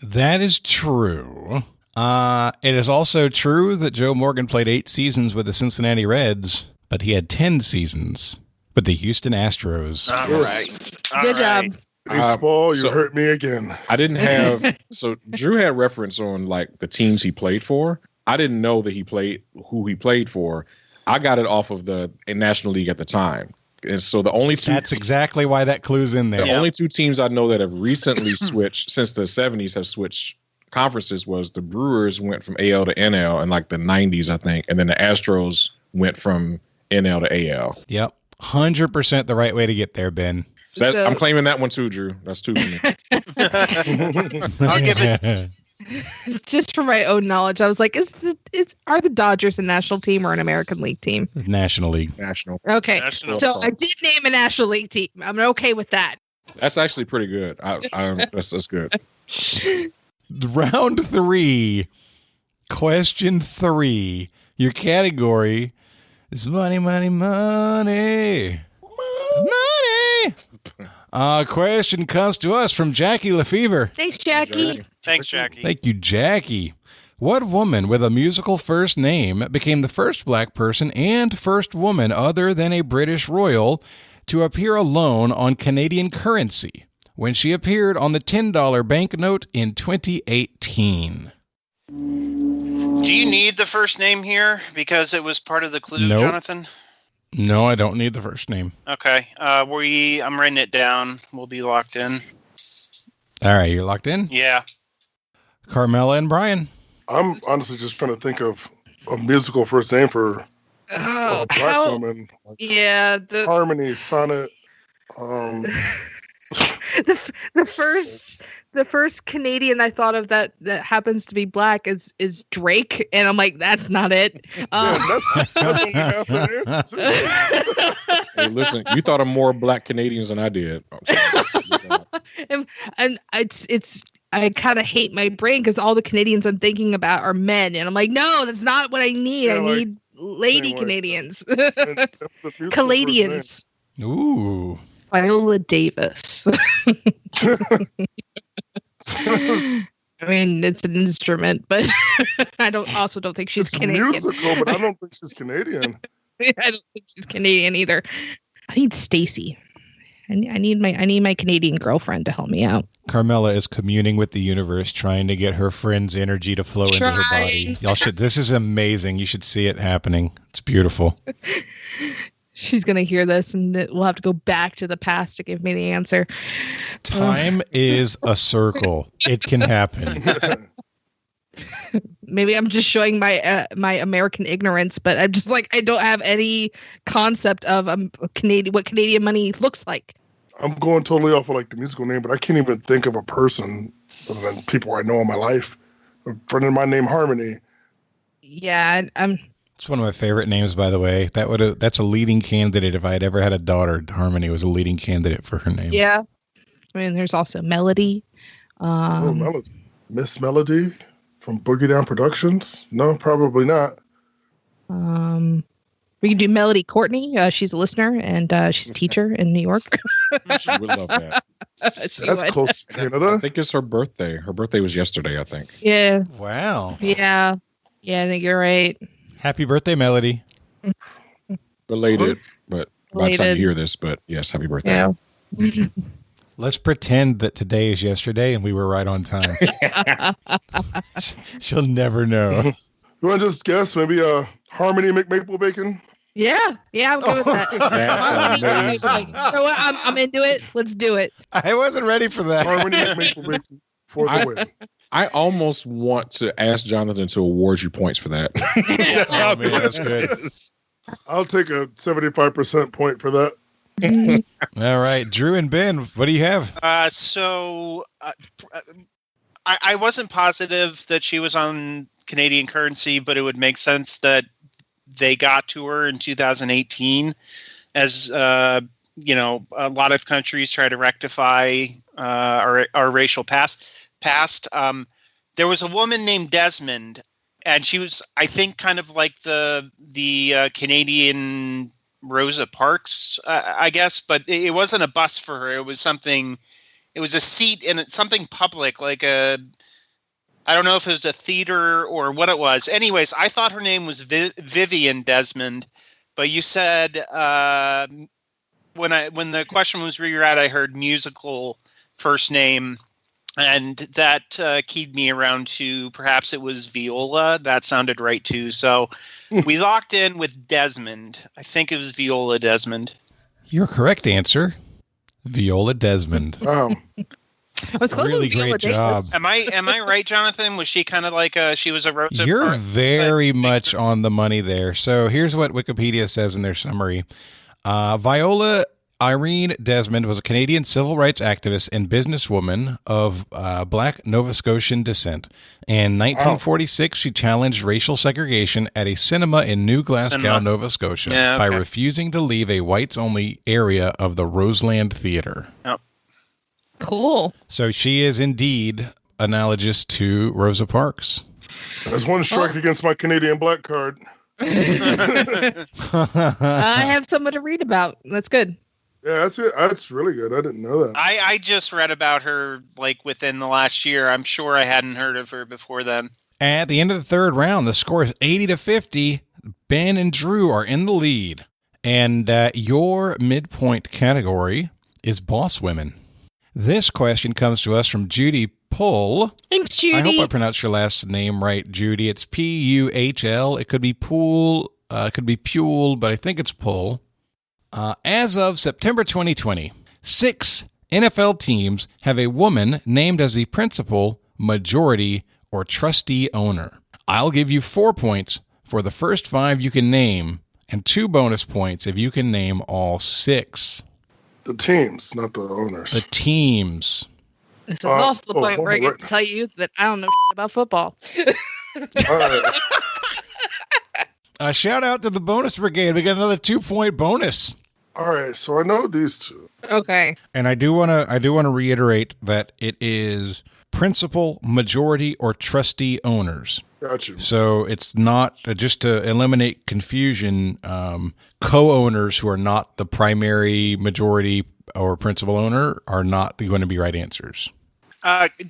That is true. It is also true that Joe Morgan played 8 seasons with the Cincinnati Reds, but he had 10 seasons with the Houston Astros. All right. Good job. Baseball, you hurt me again. I didn't have so Drew had reference on like the teams he played for. I didn't know that who he played for. I got it off of the National League at the time. And so the only two That's exactly why that clue's in there. The only 2 teams I know that have recently switched since the 70s have switched conferences was the Brewers went from AL to NL in like the 90s, I think, and then the Astros went from NL to AL. Yep. 100% the right way to get there, Ben. I'm claiming that one too, Drew. That's 2 for me. I'll give it. Just for my own knowledge, I was like, are the Dodgers a national team or an American League team? National League. National. Okay. National. So I did name a National League team. I'm okay with that. That's actually pretty good. That's good. Round 3. Question 3. Your category is money, money, money. Money. Question comes to us from Jackie Lefevre. Thanks, Jackie. Thanks, Jackie. Thank you, Jackie. What woman with a musical first name became the first black person and first woman other than a British royal to appear alone on Canadian currency when she appeared on the $10 banknote in 2018? Do you need the first name here because it was part of the clue, Nope. Jonathan? No, I don't need the first name. Okay. I'm writing it down. We'll be locked in. All right, you're locked in? Yeah. Carmela and Brian. I'm honestly just trying to think of a musical first name for a black woman. Like Yeah, Harmony, Sonnet. the first Canadian I thought of that happens to be black is Drake, and I'm like, that's not it. That's only half an answer. Hey, listen, you thought of more black Canadians than I did. and it's I kind of hate my brain because all the Canadians I'm thinking about are men, and I'm like, no, that's not what I need. Yeah, I like, need lady same way. Canadians, And that's the musical Canadians. Ooh. Viola Davis. I mean, it's an instrument, but I don't think she's It's Canadian. musical, but I don't think she's Canadian. I don't think she's Canadian either. I need Stacy. I need my Canadian girlfriend to help me out. Carmela is communing with the universe, trying to get her friend's energy to flow into her body. Y'all should. This is amazing. You should see it happening. It's beautiful. She's gonna hear this, and we'll have to go back to the past to give me the answer. Time is a circle. It can happen. Maybe I'm just showing my my American ignorance, but I'm just like, I don't have any concept of what Canadian money looks like. I'm going totally off of like the musical name, but I can't even think of a person other than people I know in my life. A friend of mine named Harmony. Yeah, It's one of my favorite names, by the way. That's a leading candidate. If I had ever had a daughter, Harmony was a leading candidate for her name. Yeah. I mean, there's also Melody. Melody. Miss Melody from Boogie Down Productions? No, probably not. We can do Melody Courtney. She's a listener, and she's a teacher in New York. She would love that. That's close to Canada. I think it's her birthday. Her birthday was yesterday, I think. Yeah. Wow. Yeah. Yeah, I think you're right. Happy birthday, Melody. Belated, but by the time you Belated. hear this, but yes, happy birthday. Yeah. Let's pretend that today is yesterday and we were right on time. She'll never know. You want to just guess? Maybe Harmony McMaple Bacon? Yeah, I'm good with that. That's amazing. You know what? I'm into it. Let's do it. I wasn't ready for that. Harmony McMaple Bacon for the win. I almost want to ask Jonathan to award you points for that. Oh, man, that's good. I'll take a 75% point for that. All right, Drew and Ben, what do you have? I wasn't positive that she was on Canadian currency, but it would make sense that they got to her in 2018 as, a lot of countries try to rectify our racial past. There was a woman named Desmond, and she was, I think, kind of like the Canadian Rosa Parks, I guess, but it wasn't a bus for her. It was something. It was a seat in something public, like I don't know if it was a theater or what it was. Anyways, I thought her name was Vivian Desmond, but you said when the question was reread, I heard musical first name. And that keyed me around to perhaps it was Viola. That sounded right, too. So we locked in with Desmond. I think it was Viola Desmond. Your correct answer, Viola Desmond. Wow. I was close Really with Viola great job. Davis. Am I right, Jonathan? Was she kind of like she was a Rosa You're Parks very type? much on the money there. So here's what Wikipedia says in their summary. Viola Irene Desmond was a Canadian civil rights activist and businesswoman of Black Nova Scotian descent. In 1946, she challenged racial segregation at a cinema in New Glasgow, Nova Scotia, by refusing to leave a whites-only area of the Roseland Theatre. Yep. Cool. So she is indeed analogous to Rosa Parks. That's one strike against my Canadian black card. I have someone to read about. That's good. Yeah, that's it. That's really good. I didn't know that. I just read about her like within the last year. I'm sure I hadn't heard of her before then. At the end of the third round, the score is 80-50. Ben and Drew are in the lead. And your midpoint category is boss women. This question comes to us from Judy Pull. Thanks, Judy. I hope I pronounced your last name right, Judy. It's Puhl. It could be Pool. It could be Puhl, but I think it's Pull. As of September 2020, 6 NFL teams have a woman named as the principal, majority, or trustee owner. I'll give you 4 points for the first 5 you can name, and 2 bonus points if you can name all 6. The teams, not the owners. The teams. This is also the point where I get to tell you that I don't know about football. All right. Shout out to the bonus brigade. We got another 2-point bonus. All right, so I know these two. Okay. And I do want to reiterate that it is principal, majority, or trustee owners. Got you. So it's not, just to eliminate confusion, co-owners who are not the primary, majority, or principal owner are not going to be right answers.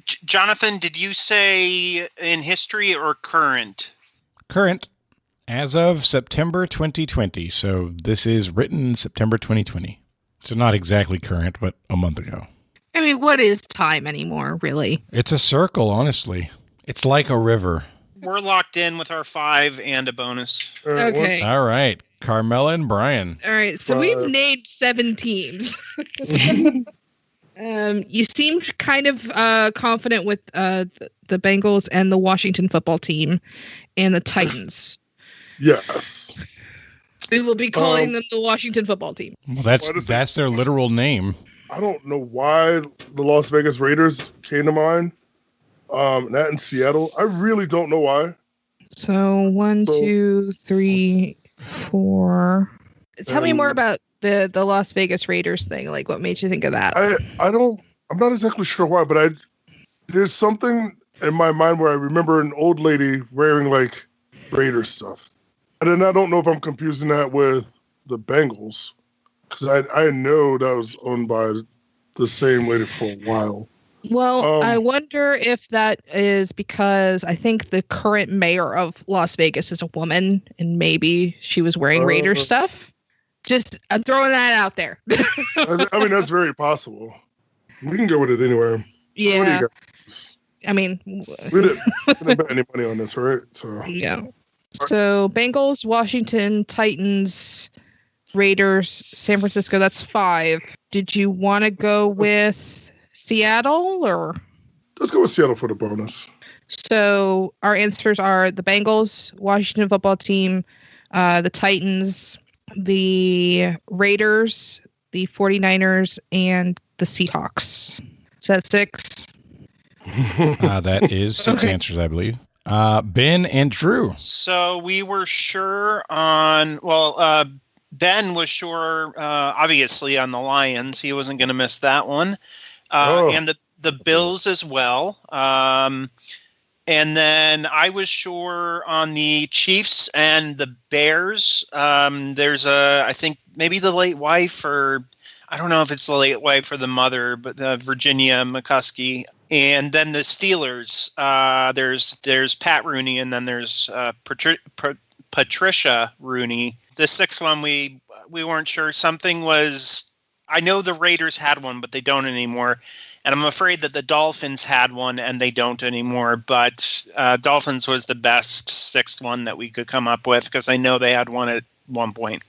Jonathan, did you say in history or current? Current. As of September 2020, so this is written September 2020. So not exactly current, but a month ago. I mean, what is time anymore, really? It's a circle, honestly. It's like a river. We're locked in with our 5 and a bonus. Okay. All right. Carmela and Brian. All right, so we've named 7 teams. You seem kind of confident with the Bengals and the Washington football team and the Titans. Yes. We will be calling them the Washington football team. Well, that's their literal name. I don't know why the Las Vegas Raiders came to mind. That in Seattle. I really don't know why. So 1, 2, 3, 4. Tell me more about the Las Vegas Raiders thing. Like, what made you think of that? I'm not exactly sure why, but there's something in my mind where I remember an old lady wearing like Raiders stuff. And then I don't know if I'm confusing that with the Bengals, because I know that was owned by the same lady for a while. Well, I wonder if that is because I think the current mayor of Las Vegas is a woman, and maybe she was wearing Raider stuff. Just I'm throwing that out there. I mean, that's very possible. We can go with it anywhere. Yeah. I mean, we didn't bet any money on this, right? So yeah. So Bengals, Washington, Titans, Raiders, San Francisco. That's 5. Did you want to go with Seattle or? Let's go with Seattle for the bonus. So our answers are the Bengals, Washington football team, the Titans, the Raiders, the 49ers, and the Seahawks. So that's 6. That is 6 answers, I believe. Ben and Drew. So we were sure on, Ben was sure, obviously, on the Lions. He wasn't going to miss that one. And the Bills as well. And then I was sure on the Chiefs and the Bears. There's I think maybe the late wife, or I don't know if it's the late wife or the mother, but Virginia McCuskey. And then the Steelers, there's Pat Rooney, and then there's Patricia Rooney. The 6th one, we weren't sure. Something was, I know the Raiders had one, but they don't anymore. And I'm afraid that the Dolphins had one, and they don't anymore. But Dolphins was the best 6th one that we could come up with, because I know they had one at one point.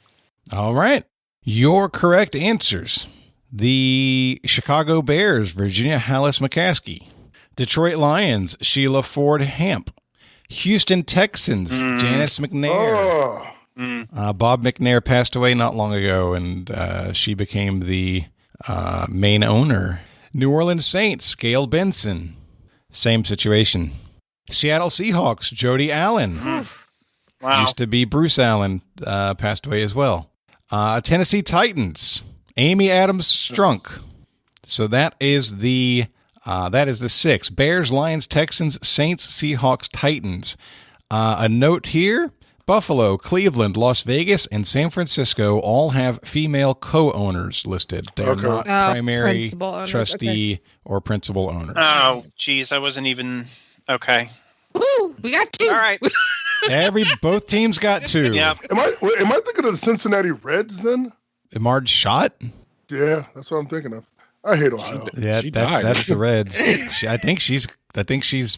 All right. Your correct answers. The Chicago Bears, Virginia Hallis McCaskey. Detroit Lions, Sheila Ford Hamp. Houston Texans, Janice McNair. Bob McNair passed away not long ago, and she became the main owner. New Orleans Saints, Gail Benson. Same situation. Seattle Seahawks, Jody Allen. Wow. Used to be Bruce Allen, passed away as well. Tennessee Titans, Amy Adams Strunk. So that is the 6. Bears, Lions, Texans, Saints, Seahawks, Titans. A note here, Buffalo, Cleveland, Las Vegas, and San Francisco all have female co-owners listed. They're not primary, trustee, or principal owners. Oh, geez, I wasn't even... Okay. Woo, we got 2. All right. Both teams got 2. Yeah. Am I thinking of the Cincinnati Reds then? Marge Schott? Yeah, that's what I'm thinking of. I hate Ohio. Yeah, that's the Reds. I think she's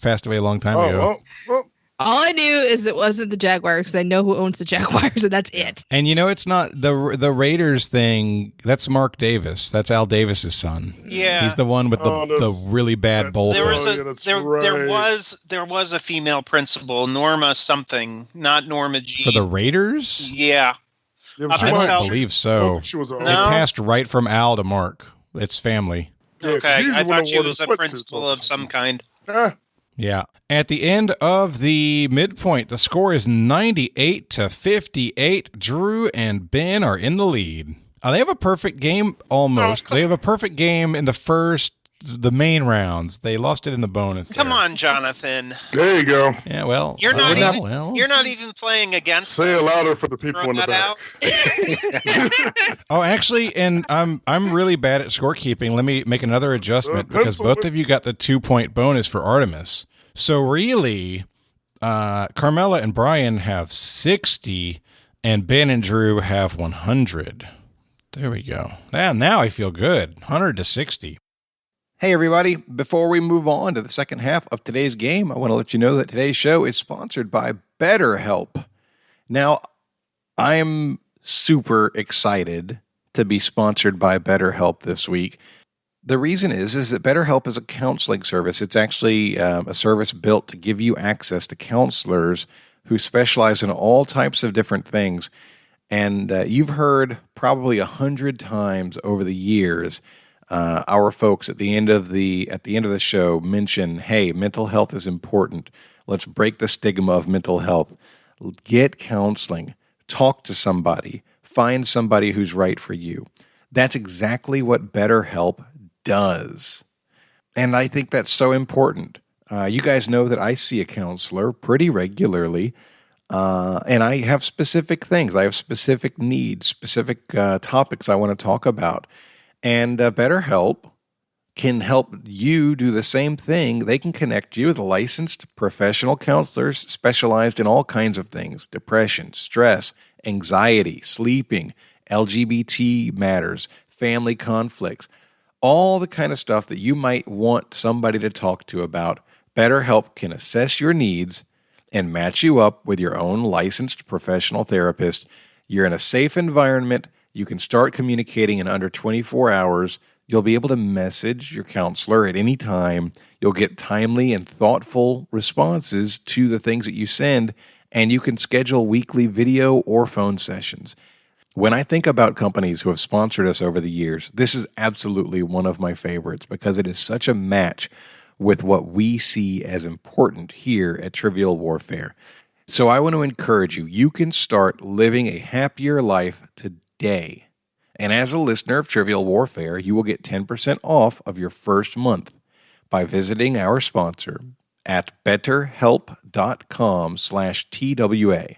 passed away a long time ago. Well, All I knew is it wasn't the Jaguars because I know who owns the Jaguars, and that's it. And it's not the Raiders thing. That's Mark Davis. That's Al Davis's son. Yeah, he's the one with the really bad bowl. There was a female principal, Norma something, not Norma G. For the Raiders. Yeah, I don't believe so. It passed right from Al to Mark. It's family. Okay, I thought she was a principal of some kind. Yeah. At the end of the midpoint, the score is 98-58. Drew and Ben are in the lead. They have a perfect game almost. They have a perfect game in the main rounds. They lost it in the bonus. Come on, Jonathan. There you go. Yeah, well, you're not even playing against. Say it louder for the people in the back. Oh, actually, and I'm really bad at scorekeeping. Let me make another adjustment because both of you got the 2-point bonus for Artemis. So really, Carmela and Brian have 60, and Ben and Drew have 100. There we go. Now I feel good. 100-60. Hey, everybody. Before we move on to the second half of today's game, I want to let you know that today's show is sponsored by BetterHelp. Now, I'm super excited to be sponsored by BetterHelp this week. The reason is that BetterHelp is a counseling service. It's actually a service built to give you access to counselors who specialize in all types of different things. And you've heard probably 100 times over the years our folks at the end of the show mention, hey, mental health is important. Let's break the stigma of mental health. Get counseling. Talk to somebody. Find somebody who's right for you. That's exactly what BetterHelp does. And I think that's so important. You guys know that I see a counselor pretty regularly, and I have specific things. I have specific needs, specific topics I want to talk about. And BetterHelp can help you do the same thing. They can connect you with licensed professional counselors specialized in all kinds of things: depression, stress, anxiety, sleeping, LGBT matters, family conflicts, all the kind of stuff that you might want somebody to talk to about. BetterHelp can assess your needs and match you up with your own licensed professional therapist. You're in a safe environment. You can start communicating in under 24 hours. You'll be able to message your counselor at any time. You'll get timely and thoughtful responses to the things that you send, and you can schedule weekly video or phone sessions. When I think about companies who have sponsored us over the years, this is absolutely one of my favorites because it is such a match with what we see as important here at Trivial Warfare. So I want to encourage you. You can start living a happier life today. And as a listener of Trivial Warfare, you will get 10% off of your first month by visiting our sponsor at betterhelp.com/TWA.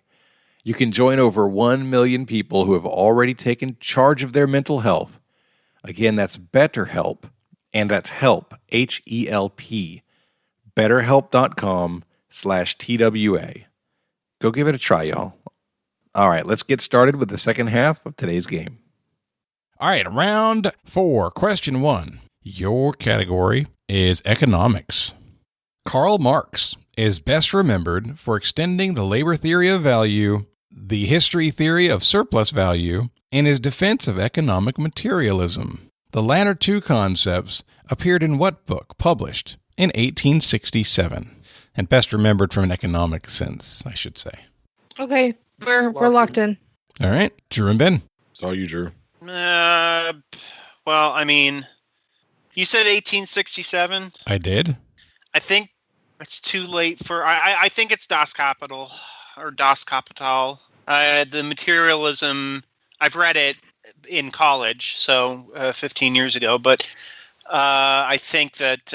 You can join over 1 million people who have already taken charge of their mental health. Again, that's BetterHelp, and that's help, H-E-L-P, betterhelp.com/TWA. Go give it a try, y'all. All right, let's get started with the second half of today's game. All right, round 4, question 1. Your category is economics. Karl Marx is best remembered for extending the labor theory of value, the history theory of surplus value, and his defense of economic materialism. The latter two concepts appeared in what book published in 1867? And best remembered from an economic sense, I should say. Okay. We're locked in. All right, Drew and Ben. It's all you, Drew. Well, I mean, you said 1867. I did. I think it's too late for. I think it's Das Kapital or Das Kapital. The materialism. I've read it in college, so 15 years ago. But I think that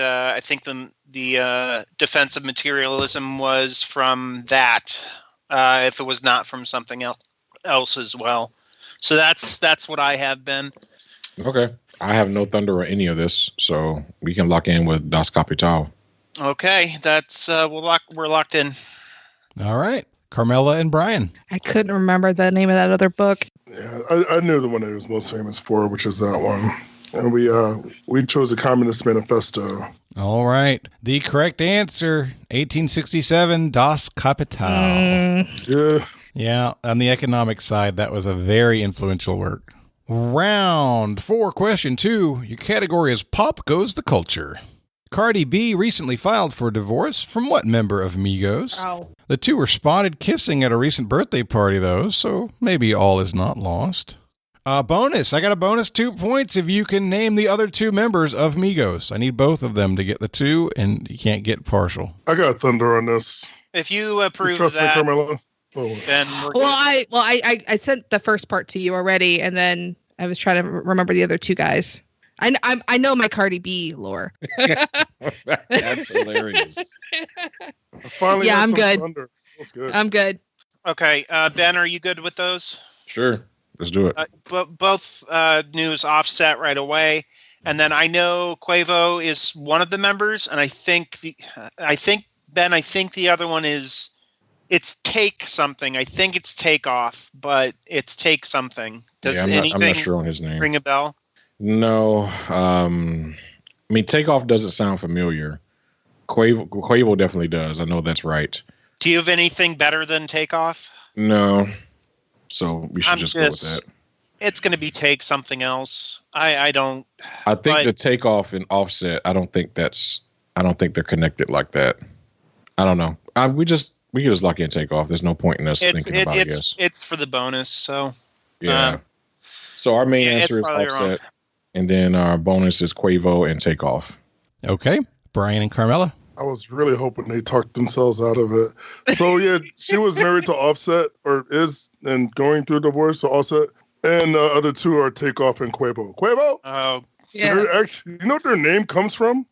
the defense of materialism was from that. If it was not from something else as well. So that's what I have been. Okay. I have no thunder or any of this, so we can lock in with Das Kapital. Okay, that's we're locked in. All right, Carmela and Brian. I couldn't remember the name of that other book. Yeah, I knew the one that he was most famous for, which is that one. And we chose the Communist Manifesto. All right. The correct answer, 1867, Das Kapital. Yeah. Yeah, on the economic side, that was a very influential work. Round 4, question 2. Your category is Pop Goes the Culture. Cardi B recently filed for divorce from what member of Migos? Oh. The two were spotted kissing at a recent birthday party, though, so maybe all is not lost. Bonus. I got a bonus 2 points if you can name the other two members of Migos. I need both of them to get the 2, and you can't get partial. I got thunder on this. If you approve Trust that, me, Carmela. then we're good. I sent the first part to you already, and then I was trying to remember the other two guys. I know my Cardi B lore. That's hilarious. Finally, Yeah, I'm good. Thunder. That's good. I'm good. Okay, Ben, are you good with those? Sure. Let's do it. Both news offset right away, and then I know Quavo is one of the members, and I think Ben, I think the other one is. It's Take Something. I think it's Take Off, but it's Take Something. Does I'm anything not sure on his name. ring a bell? No. I mean, Takeoff doesn't sound familiar. Quavo definitely does. I know that's right. Do you have anything better than Take Off? No. So we should just go with that. It's going to be Take Something Else. I don't. I think the Takeoff and Offset. I don't think they're connected like that. I don't know. We can just lock in Takeoff. There's no point in us thinking about it. It's for the bonus. So yeah. So our main answer is Offset, wrong. and then our bonus is Quavo and Takeoff. Okay. Brian and Carmela. I was really hoping they talked themselves out of it. So yeah, she was married to Offset, or is, and going through divorce to Offset. And the other two are Takeoff and Quavo. Quavo? Oh, yeah. Actually, you know what their name comes from?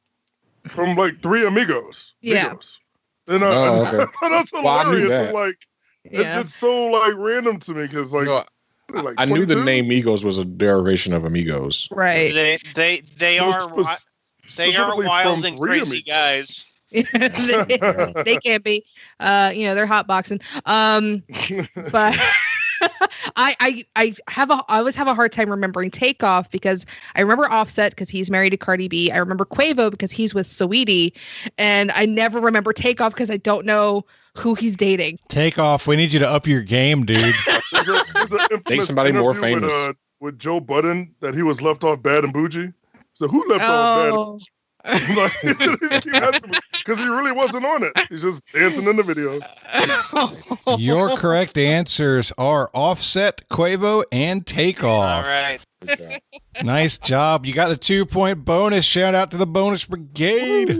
From like Three Amigos. Yeah. Amigos. And Okay. I thought that's Well, I knew hilarious. that. And, like, Yeah. it's so like random to me because like, like I knew the 22? name Migos was a derivation of Amigos. Right. they are Specifically wild from and Three crazy Amigos. guys. they can't be. They're hot boxing. But I always have a hard time remembering Takeoff because I remember Offset because he's married to Cardi B. I remember Quavo because he's with Saweetie, and I never remember Takeoff because I don't know who he's dating. Takeoff. We need you to up your game, dude. There's an infamous somebody more interview famous. with Joe Budden that he was left off bad and bougie. So who left off bad? Because he really wasn't on it. He's just dancing in the video. Your correct answers are Offset, Quavo, and Takeoff. All right. Nice job. You got the 2-point bonus. Shout out to the bonus brigade.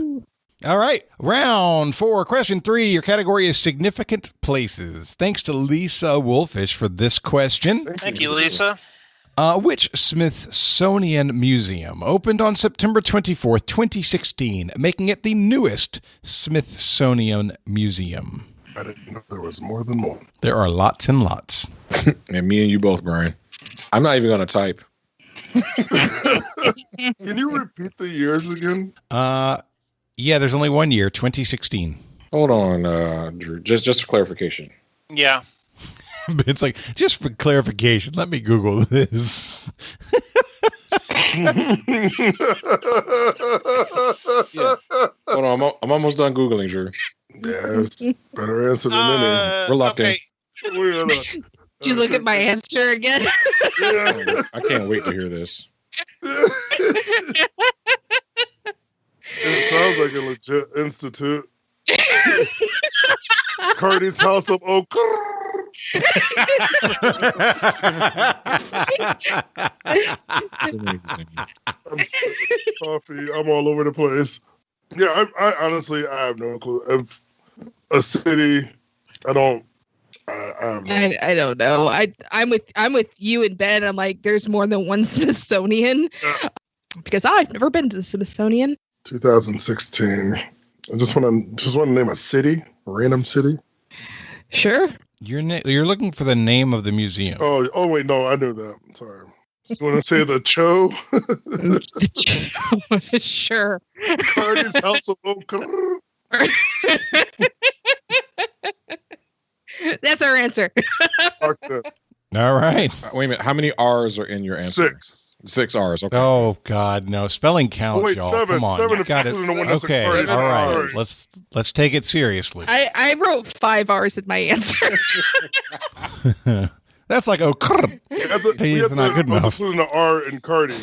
All right. Round 4, question 3. Your category is significant places. Thanks to Lisa Wolfish for this question. Thank you, Lisa. Which Smithsonian Museum opened on September 24th, 2016, making it the newest Smithsonian Museum? I didn't know there was more than one. There are lots and lots. And me and you both, Brian. I'm not even going to type. Can you repeat the years again? Yeah, there's only 1 year, 2016. Hold on, Drew. Just for clarification. Yeah. It's like, just for clarification, let me Google this. Yeah. Hold on, I'm almost done Googling, Drew. Yes, better answer than any. We're locked in. Did you look at my answer again? Yeah. I can't wait to hear this. It sounds like a legit institute. Cardi's House of Okurrr. It's amazing. I'm coffee. I'm all over the place. Yeah, I honestly I have no clue. If a city, I don't. I have no. I don't know. I'm with you and Ben. I'm like, there's more than one Smithsonian because I've never been to the Smithsonian. 2016. I just want to name a city, a random city. Sure. You're looking for the name of the museum. Oh wait, no, I knew that. Sorry. Just want to say the Cho. Sure. Cardi's House of Okurrr. That's our answer. Okay. All right. Wait a minute. How many R's are in your answer? 6. 6 R's. Okay. Oh God, no. Spelling counts, Wait, y'all. 7. Come on. 7 You got it. if one that's Okay. occurred. All right. Alright. Let's take it seriously. I wrote 5 R's in my answer. That's like Okurrr. It's not good enough. Including the R in Cardi.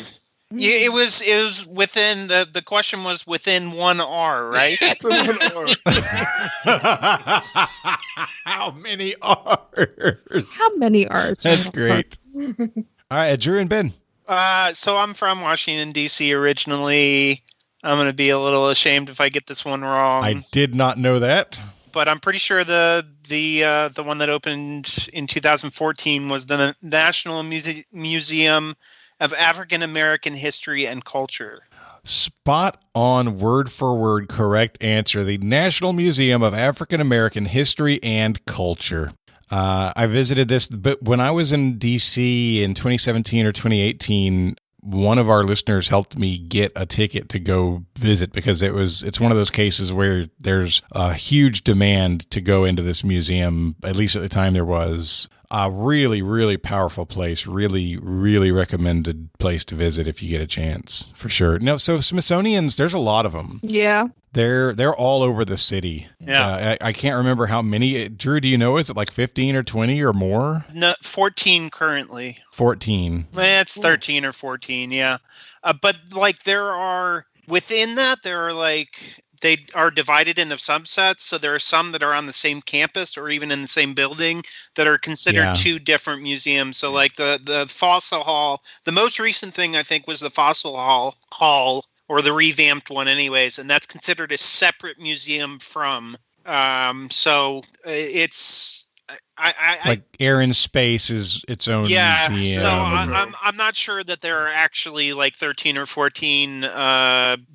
Yeah, it was within the question was within 1 R, right? How many R's? How many R's? That's great. All right, Drew and Ben. So I'm from Washington D.C. originally. I'm going to be a little ashamed if I get this one wrong. I did not know that. But I'm pretty sure the one that opened in 2014 was the National Museum of African American History and Culture. Spot on, word for word, correct answer. The National Museum of African American History and Culture. I visited this, but when I was in DC in 2017 or 2018, one of our listeners helped me get a ticket to go visit because it's one of those cases where there's a huge demand to go into this museum. At least at the time there was. A really, really powerful place. Really, really recommended place to visit if you get a chance, for sure. No, so Smithsonian's, there's a lot of them. Yeah. They're all over the city. Yeah. I can't remember how many. Drew, do you know? Is it like 15 or 20 or more? No, 14 currently. 14. It's 13 or 14, yeah. But like within that, there are like, they are divided into subsets. So there are some that are on the same campus or even in the same building that are considered 2 different museums. So like the Fossil Hall, the most recent thing I think was the Fossil Hall, or the revamped one anyways. And that's considered a separate museum from, so it's, like Air and Space is its own museum. So I'm not sure that there are actually like 13 or 14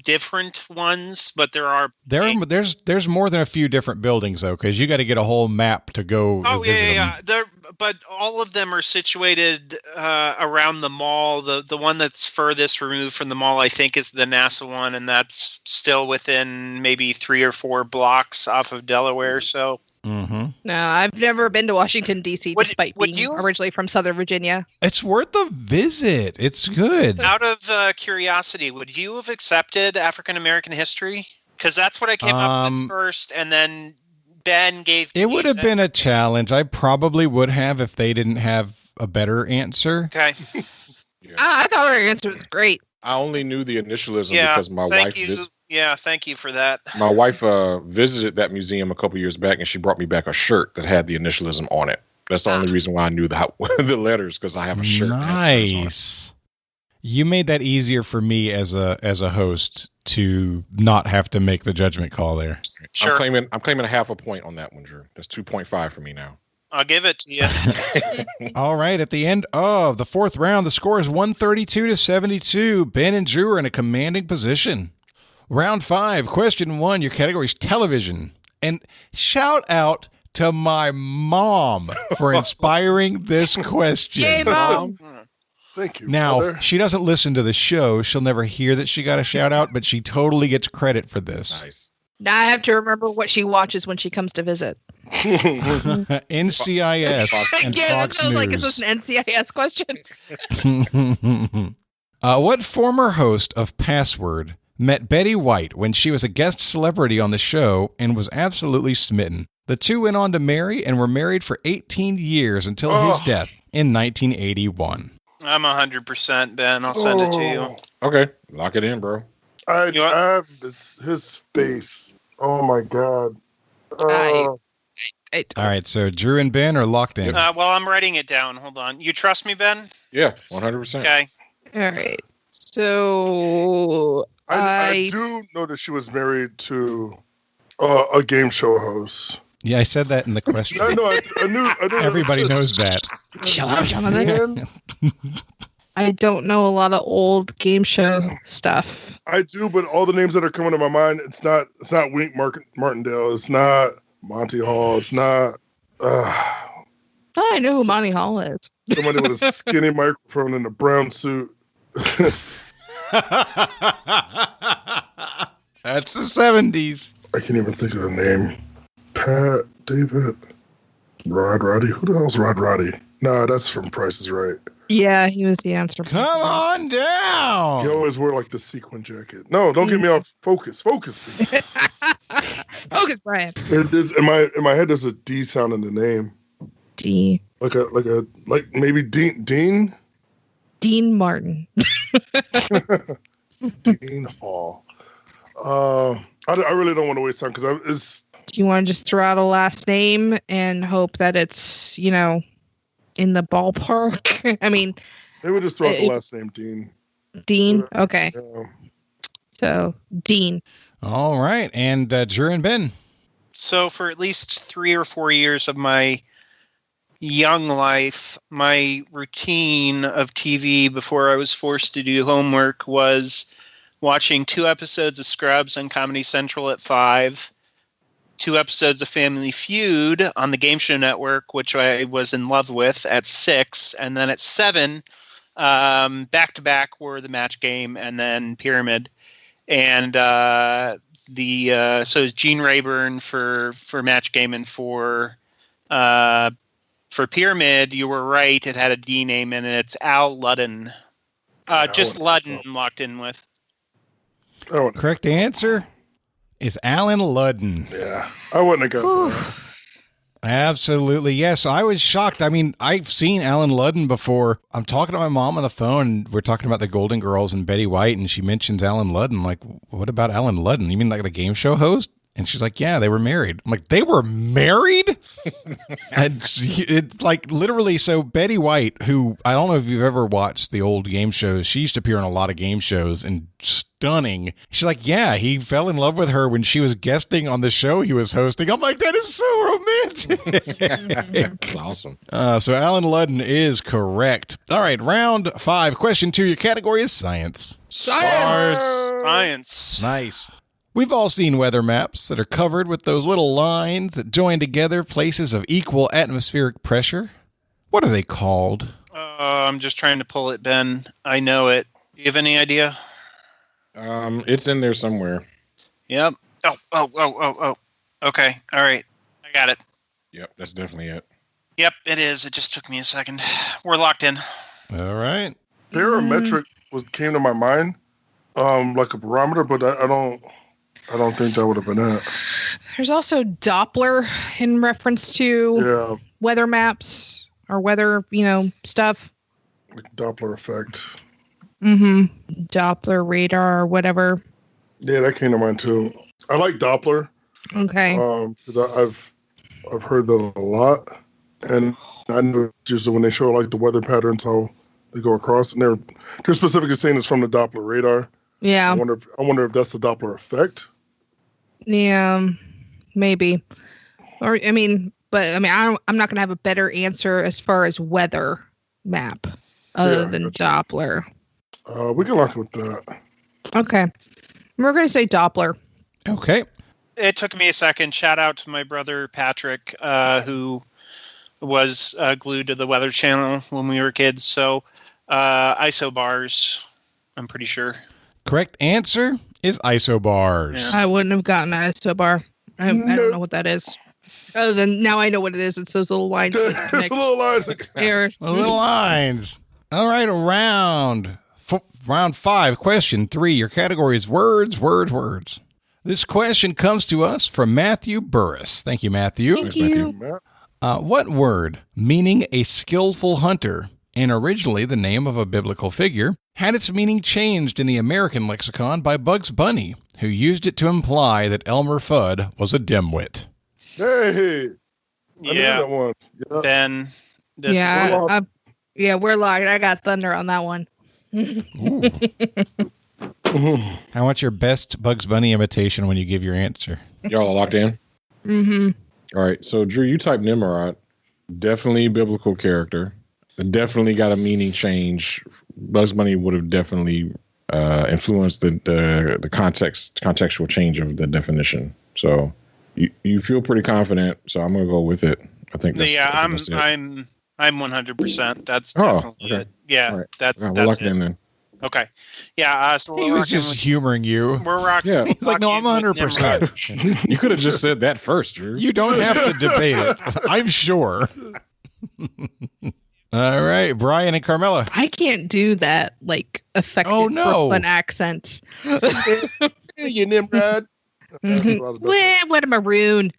different ones, but there's more than a few different buildings though, because you got to get a whole map to go. Oh yeah. But all of them are situated around the mall. The one that's furthest removed from the mall, I think, is the NASA one, and that's still within maybe 3 or 4 blocks off of Delaware. So. Mm-hmm. No, I've never been to Washington, D.C., despite being originally from Southern Virginia. It's worth a visit. It's good. Out of curiosity, would you have accepted African American history? Because that's what I came up with first, and then Ben gave me... It would have been a challenge. I probably would have if they didn't have a better answer. Okay. I thought our answer was great. I only knew the initialism because my wife... Yeah, thank you for that. My wife visited that museum a couple years back, and she brought me back a shirt that had the initialism on it. That's the only reason why I knew the letters, because I have a shirt. Nice. You made that easier for me as a host to not have to make the judgment call there. Sure. I'm claiming a half a point on that one, Drew. That's 2.5 for me now. I'll give it to you. All right. At the end of the 4th round, the score is 132-72. Ben and Drew are in a commanding position. Round 5, question 1, your category is television. And shout out to my mom for inspiring this question. Yay, Mom! Thank you. Now, Mother. she doesn't listen to the show. She'll never hear that she got a shout out, but she totally gets credit for this. Nice. Now I have to remember what she watches when she comes to visit. NCIS and Yeah, Fox that sounds like, is News. this an NCIS question? What former host of Password met Betty White when she was a guest celebrity on the show and was absolutely smitten? The two went on to marry and were married for 18 years until his death in 1981. I'm 100%, Ben. I'll send it to you. Okay, lock it in, bro. I have his face. Oh my god. I I All right, so Drew and Ben are locked in. Well, I'm writing it down. Hold on. You trust me, Ben? Yeah, 100%. Okay. All right. So I do know that she was married to a game show host. Yeah, I said that in the question. I know. I knew. Everybody knows that. Shut up, Jonathan. I don't know a lot of old game show stuff. I do, but all the names that are coming to my mind, it's not Wink Martindale. It's not Monty Hall. It's not. I know who Monty Hall is. Somebody with a skinny microphone and a brown suit. That's the 70s. I can't even think of the name. Pat, David, Roddy. Who the hell's Roddy? Nah, that's from Price is Right. Yeah, he was the answer. Come on down. He always wore like the sequin jacket. No, don't get me off focus. Focus, please. Focus, Brian. In my head, there's a D sound in the name. D. Like maybe Dean. Dean Martin. Dean Hall. I really don't want to waste time because Do you want to just throw out a last name and hope that it's, in the ballpark? I mean, they would just throw out the last name, Dean. Dean? Okay. Yeah. So, Dean. All right. And Drew and Ben. So for at least 3 or 4 years of my young life, my routine of TV before I was forced to do homework was watching 2 episodes of Scrubs on Comedy Central at 5, 2 episodes of Family Feud on the Game Show Network, which I was in love with, at 6, and then at 7, back-to-back were the Match Game and then Pyramid. And so it's Gene Rayburn for Match Game, and for Pyramid, you were right. It had a D name in it. It's Al Ludden. Just Ludden locked in with. Correct answer is Alan Ludden. Yeah, I wouldn't have got that. Absolutely. Yes, I was shocked. I mean, I've seen Alan Ludden before. I'm talking to my mom on the phone, and we're talking about the Golden Girls and Betty White, and she mentions Alan Ludden. I'm like, what about Alan Ludden? You mean like the game show host? And she's like, yeah, they were married. I'm like, they were married? And it's like literally, so Betty White, who I don't know if you've ever watched the old game shows, she used to appear on a lot of game shows and stunning. She's like, yeah, he fell in love with her when she was guesting on the show he was hosting. I'm like, that is so romantic. That's awesome. So Alan Ludden is correct. All right, round 5. Question 2. Your category is science. Science. Nice. We've all seen weather maps that are covered with those little lines that join together places of equal atmospheric pressure. What are they called? I'm just trying to pull it, Ben. I know it. Do you have any idea? It's in there somewhere. Yep. Oh. Okay. All right. I got it. Yep, that's definitely it. Yep, it is. It just took me a second. We're locked in. All right. Barometric came to my mind, like a barometer, but I don't think that would have been it. There's also Doppler in reference to weather maps or weather, stuff. Like Doppler effect. Mm-hmm. Doppler radar or whatever. Yeah, that came to mind too. I like Doppler. Okay. Because I've heard that a lot, and I know usually when they show like the weather patterns how they go across, and they're specifically saying it's from the Doppler radar. Yeah. I wonder if that's the Doppler effect. Yeah, maybe. Or I'm not gonna have a better answer as far as weather map other than Doppler. We can lock it with that. Okay. We're gonna say Doppler. Okay. It took me a second. Shout out to my brother Patrick, who was glued to the Weather Channel when we were kids. So isobars, I'm pretty sure. Correct answer is isobars. Yeah. I wouldn't have gotten an isobar. I don't know what that is. Other than now I know what it is. It's those little lines. It's the little lines. The little lines. All right, round 5. Question 3. Your category is words. This question comes to us from Matthew Burris. Thank you, Matthew. Thank you. What word, meaning a skillful hunter, and originally the name of a biblical figure, had its meaning changed in the American lexicon by Bugs Bunny, who used it to imply that Elmer Fudd was a dimwit? Hey, I knew Yeah, that one. Yeah. Ben. This Yeah, we're locked. I got thunder on that one. Ooh. I want your best Bugs Bunny imitation when you give your answer. Y'all are locked in? Mm-hmm. All right. So, Drew, you typed Nimrod. Definitely biblical character. Definitely got a meaning change. Bugs Bunny would have definitely influenced the contextual change of the definition. So, you feel pretty confident. So, I'm gonna go with it. I think that's I'm it. I'm 100%. That's Oh, definitely okay. it. Yeah, All right. that's We're that's locked it. in then. Okay. Yeah. So He was just humoring you. we're rocking. Yeah. He's like, no, I'm rocking with 100%. Nimrod. You could have just said that first, Drew. You don't have to debate it. I'm sure. All right, Brian and Carmela. I can't do that like effective Oh, no. Brooklyn accent. You Nimrod. What a maroon.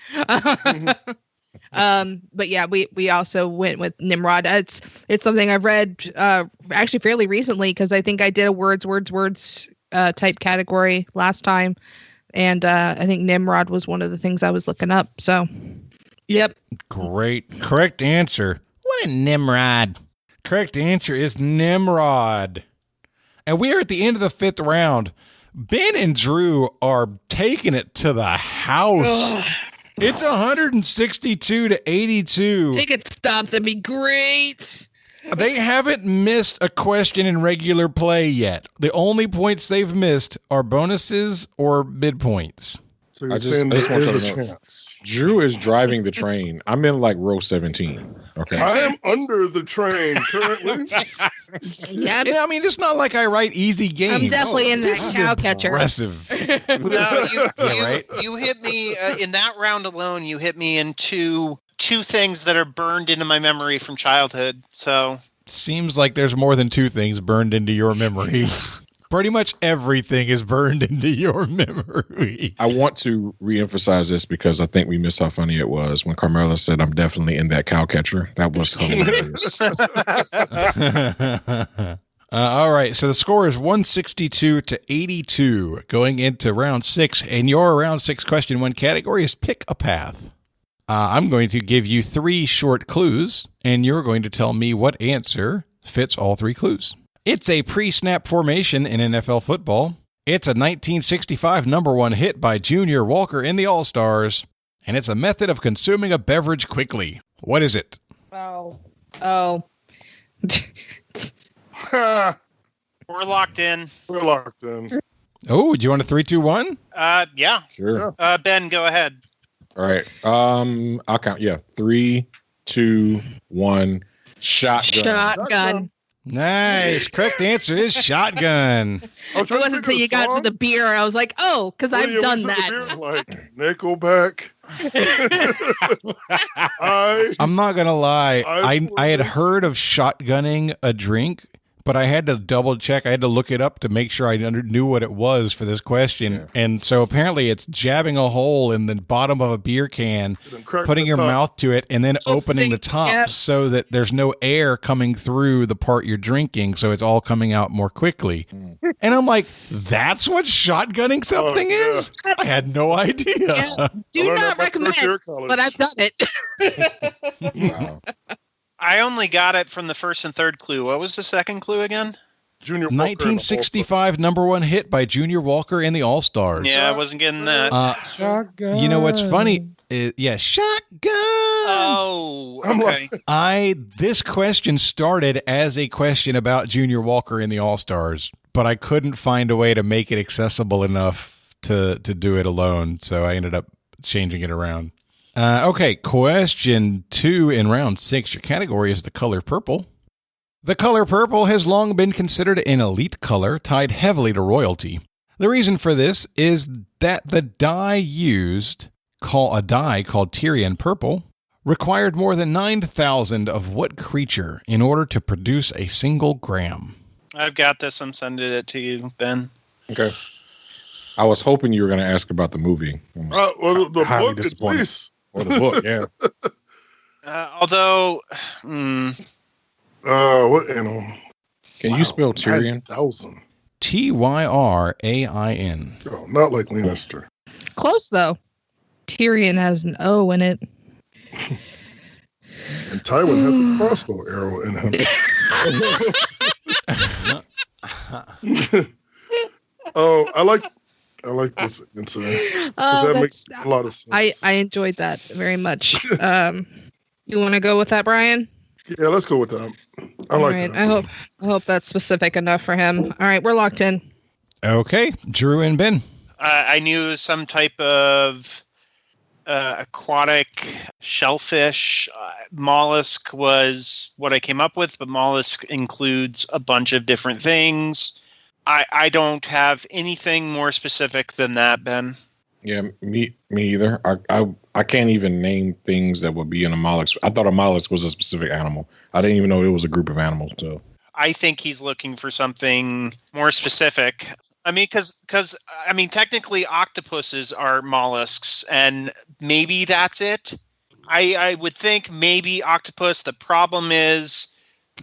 But yeah, we also went with Nimrod. It's something I've read actually fairly recently because I think I did a words type category last time, and I think Nimrod was one of the things I was looking up. So, yep. Great. Correct answer. What a Nimrod. Correct answer is Nimrod. And we are at the end of the fifth round. Ben and Drew are taking it to the house. Ugh. It's 162 to 82. They could stop. That'd be great. They haven't missed a question in regular play yet. The only points they've missed are bonuses or midpoints. So you're I just saying there want is you a to know. chance. Drew is driving the train. I'm in like row 17. Okay. I am under the train currently. Yeah, And I mean, it's not like I write easy games. I'm definitely in that This is cow catcher. impressive. No, right? you hit me in that round alone. You hit me in two things that are burned into my memory from childhood. So Seems like there's more than two things burned into your memory. Pretty much everything is burned into your memory. I want to reemphasize this because I think we missed how funny it was when Carmela said, I'm definitely in that cow catcher. That was hilarious. All right, so the score is 162 to 82 going into round 6, and your round 6 question 1 category is pick a path. I'm going to give you 3 short clues, and you're going to tell me what answer fits all 3 clues. It's a pre-snap formation in NFL football. It's a 1965 number 1 hit by Junior Walker in the All-Stars, and it's a method of consuming a beverage quickly. What is it? Oh. we're locked in. We're locked in. Oh, do you want a 3, 2, 1? Yeah. Sure. Ben, go ahead. All right. I'll count. Yeah. 3, 2, 1. Shotgun. Shotgun. Nice. Correct answer is shotgun. It wasn't until you got to the beer and I was like, oh, because I've done that. Like Nickelback. I'm not going to lie. I had heard of shotgunning a drink, but I had to double check. I had to look it up to make sure I knew what it was for this question. Yeah. And so apparently it's jabbing a hole in the bottom of a beer can, putting your mouth to it, and then opening the top so that there's no air coming through the part you're drinking. So it's all coming out more quickly. And I'm like, that's what shotgunning something is? I had no idea. Yeah. Do not recommend, but I've done it. Wow. I only got it from the first and third clue. What was the second clue again? Junior Walker 1965 number 1 hit by Junior Walker in the All-Stars. Yeah, I wasn't getting that. Shotgun. You know what's funny? Shotgun. Oh, okay. This question started as a question about Junior Walker in the All-Stars, but I couldn't find a way to make it accessible enough to do it alone, so I ended up changing it around. Okay, question 2 in round 6. Your category is the color purple. The color purple has long been considered an elite color tied heavily to royalty. The reason for this is that the dye used, a dye called Tyrian purple, required more than 9,000 of what creature in order to produce a single gram? I've got this. I'm sending it to you, Ben. Okay. I was hoping you were going to ask about the movie. Well, the highly book, at disappointed. least. Or the book, yeah. Although, What animal? Can you spell Tyrian? 9,000. Tyrain. Oh, not like Lannister. Close, though. Tyrion has an O in it. And Tywin has a crossbow arrow in him. Oh, I like this answer because that makes a lot of sense. I enjoyed that very much. You want to go with that, Brian? Yeah, let's go with that. I like that. I hope that's specific enough for him. All right, we're locked in. Okay, Drew and Ben. I knew some type of aquatic shellfish. Mollusk was what I came up with, but mollusk includes a bunch of different things. I don't have anything more specific than that, Ben. Yeah, me either. I can't even name things that would be in a mollusk. I thought a mollusk was a specific animal. I didn't even know it was a group of animals. So I think he's looking for something more specific. I mean, because technically octopuses are mollusks, and maybe that's it. I would think maybe octopus. The problem is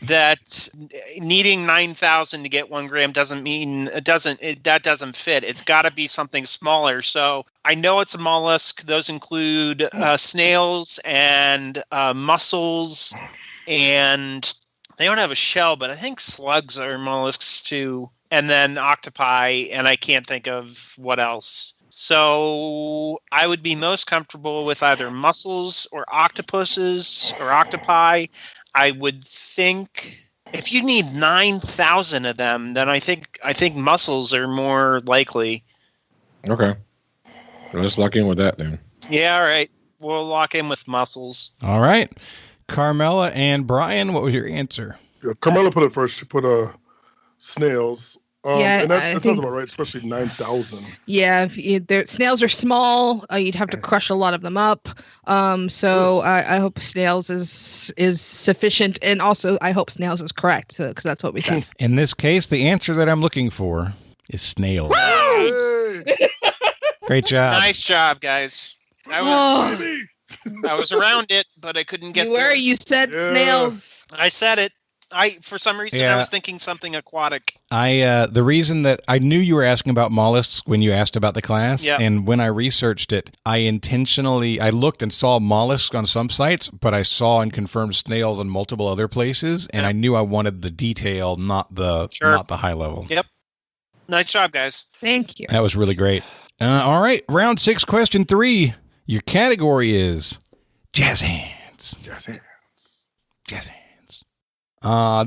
that needing 9,000 to get 1 gram doesn't mean that doesn't fit. It's got to be something smaller. So I know it's a mollusk. Those include snails and mussels, and they don't have a shell, but I think slugs are mollusks too. And then octopi, and I can't think of what else. So I would be most comfortable with either mussels or octopuses or octopi. I would think if you need 9,000 of them, then I think mussels are more likely. okay, well, let's lock in with that then. Yeah, all right. We'll lock in with mussels. All right, Carmela and Brian, what was your answer? Yeah, Carmela put it first. She put snails. And that I sounds about right, especially 9,000. Yeah, snails are small. You'd have to crush a lot of them up. So I hope snails is sufficient, and also I hope snails is correct because that's what we said. In this case, the answer that I'm looking for is snails. Hey! Great job. Nice job, guys. I was around it, but I couldn't get there. You said snails. I said it. For some reason, I was thinking something aquatic. The reason that I knew you were asking about mollusks when you asked about the class, and when I researched it, I looked and saw mollusks on some sites, but I saw and confirmed snails on multiple other places, and I knew I wanted the detail, not the high level. Yep. Nice job, guys. Thank you. That was really great. All right, round 6, question 3. Your category is jazz hands. Jazz hands. Jazz hands.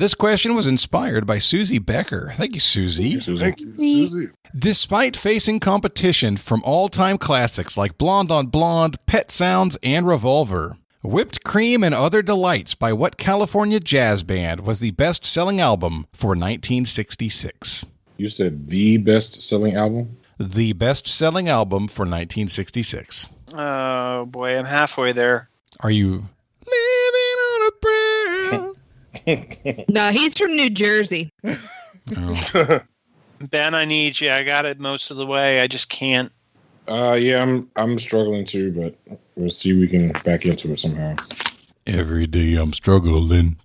This question was inspired by Susie Becker. Thank you, Susie. Thank you, Susie. Despite facing competition from all-time classics like Blonde on Blonde, Pet Sounds, and Revolver, Whipped Cream and Other Delights by what California jazz band was the best-selling album for 1966? You said the best-selling album? The best-selling album for 1966. Oh, boy, I'm halfway there. Are you living on a prayer? No, he's from New Jersey. Oh. Ben, I need you. I got it most of the way. I just can't. Yeah, I'm struggling too, but we'll see if we can back into it somehow. Every day I'm struggling.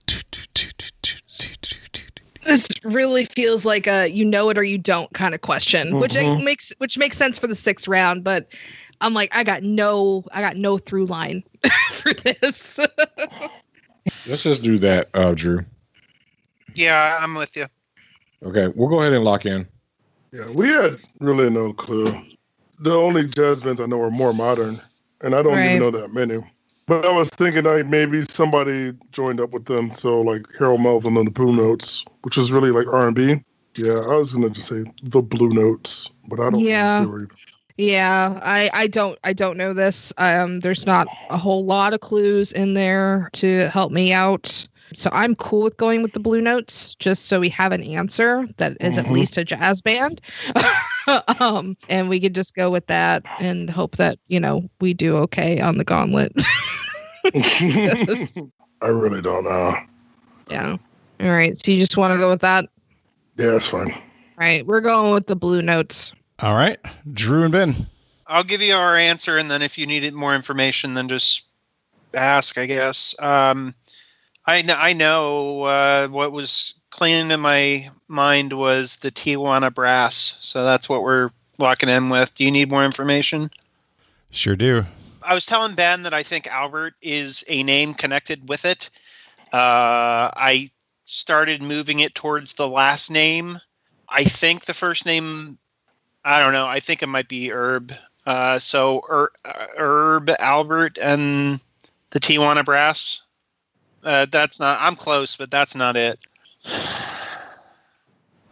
This really feels like a you know it or you don't kind of question, which makes sense for the 6th round. But I'm like, I got no through line for this. Let's just do that, Drew. Yeah, I'm with you. Okay, we'll go ahead and lock in. Yeah, we had really no clue. The only jazz bands I know are more modern, and I don't even know that many. But I was thinking like maybe somebody joined up with them, so like Harold Melvin and the Blue Notes, which is really like R&B. Yeah, I was gonna just say the Blue Notes, but I don't know. Yeah, I don't know this. There's not a whole lot of clues in there to help me out. So I'm cool with going with the Blue Notes, just so we have an answer that is at least a jazz band. And we could just go with that and hope that, we do okay on the gauntlet. I really don't know. Yeah. All right. So you just want to go with that? Yeah, that's fine. All right. We're going with the Blue Notes. All right. Drew and Ben. I'll give you our answer, and then if you needed more information, then just ask, I guess. I know what was clean in my mind was the Tijuana Brass, so that's what we're locking in with. Do you need more information? Sure do. I was telling Ben that I think Albert is a name connected with it. I started moving it towards the last name. I think the first name, I don't know. I think it might be Herb. Herb, Albert, and the Tijuana Brass. That's not. I'm close, but that's not it.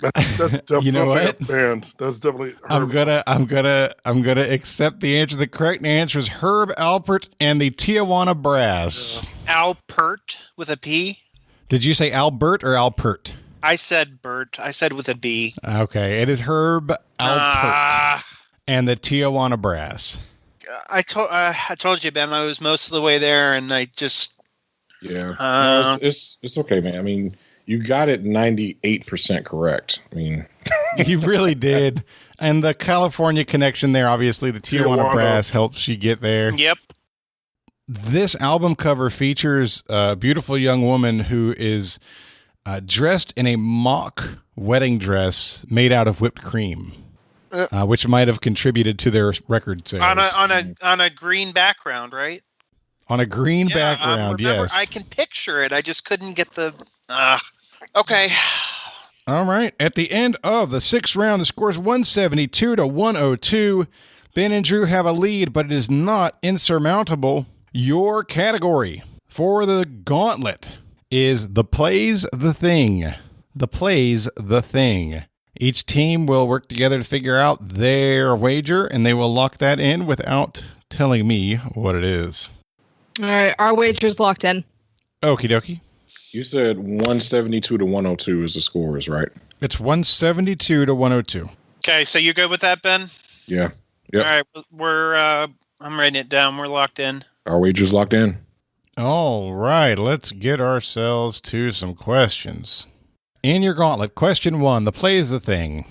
That's definitely You know what? a band. That's definitely. I'm gonna accept the answer. The correct answer is Herb Alpert and the Tijuana Brass. Alpert with a P. Did you say Albert or Alpert? I said Bert. I said with a B. Okay, it is Herb Alpert and the Tijuana Brass. I told you, Ben. I was most of the way there, and I just. Yeah, no, it's okay, man. I mean, you got it 98% correct. I mean, You really did. And the California connection there, obviously, the Tijuana Brass helps you get there. Yep. This album cover features a beautiful young woman who is dressed in a mock wedding dress made out of whipped cream, which might have contributed to their record sales. On a green background, right? On a green background, remember, yes. I can picture it. I just couldn't get the. Okay. All right. At the end of the sixth round, the score is 172 to 102. Ben and Drew have a lead, but it is not insurmountable. Your category for the gauntlet is The Plays the Thing. The Plays the Thing. Each team will work together to figure out their wager, and they will lock that in without telling me what it is. All right, our wager's locked in. Okie dokie. you said 172 to 102 is the scores, right? It's 172 to 102. Okay, so you good with that, Ben? Yeah. Yep. All right, we're I'm writing it down. We're locked in. Our wagers locked in. All right, let's get ourselves to some questions. In your gauntlet, question 1, The Plays the Thing.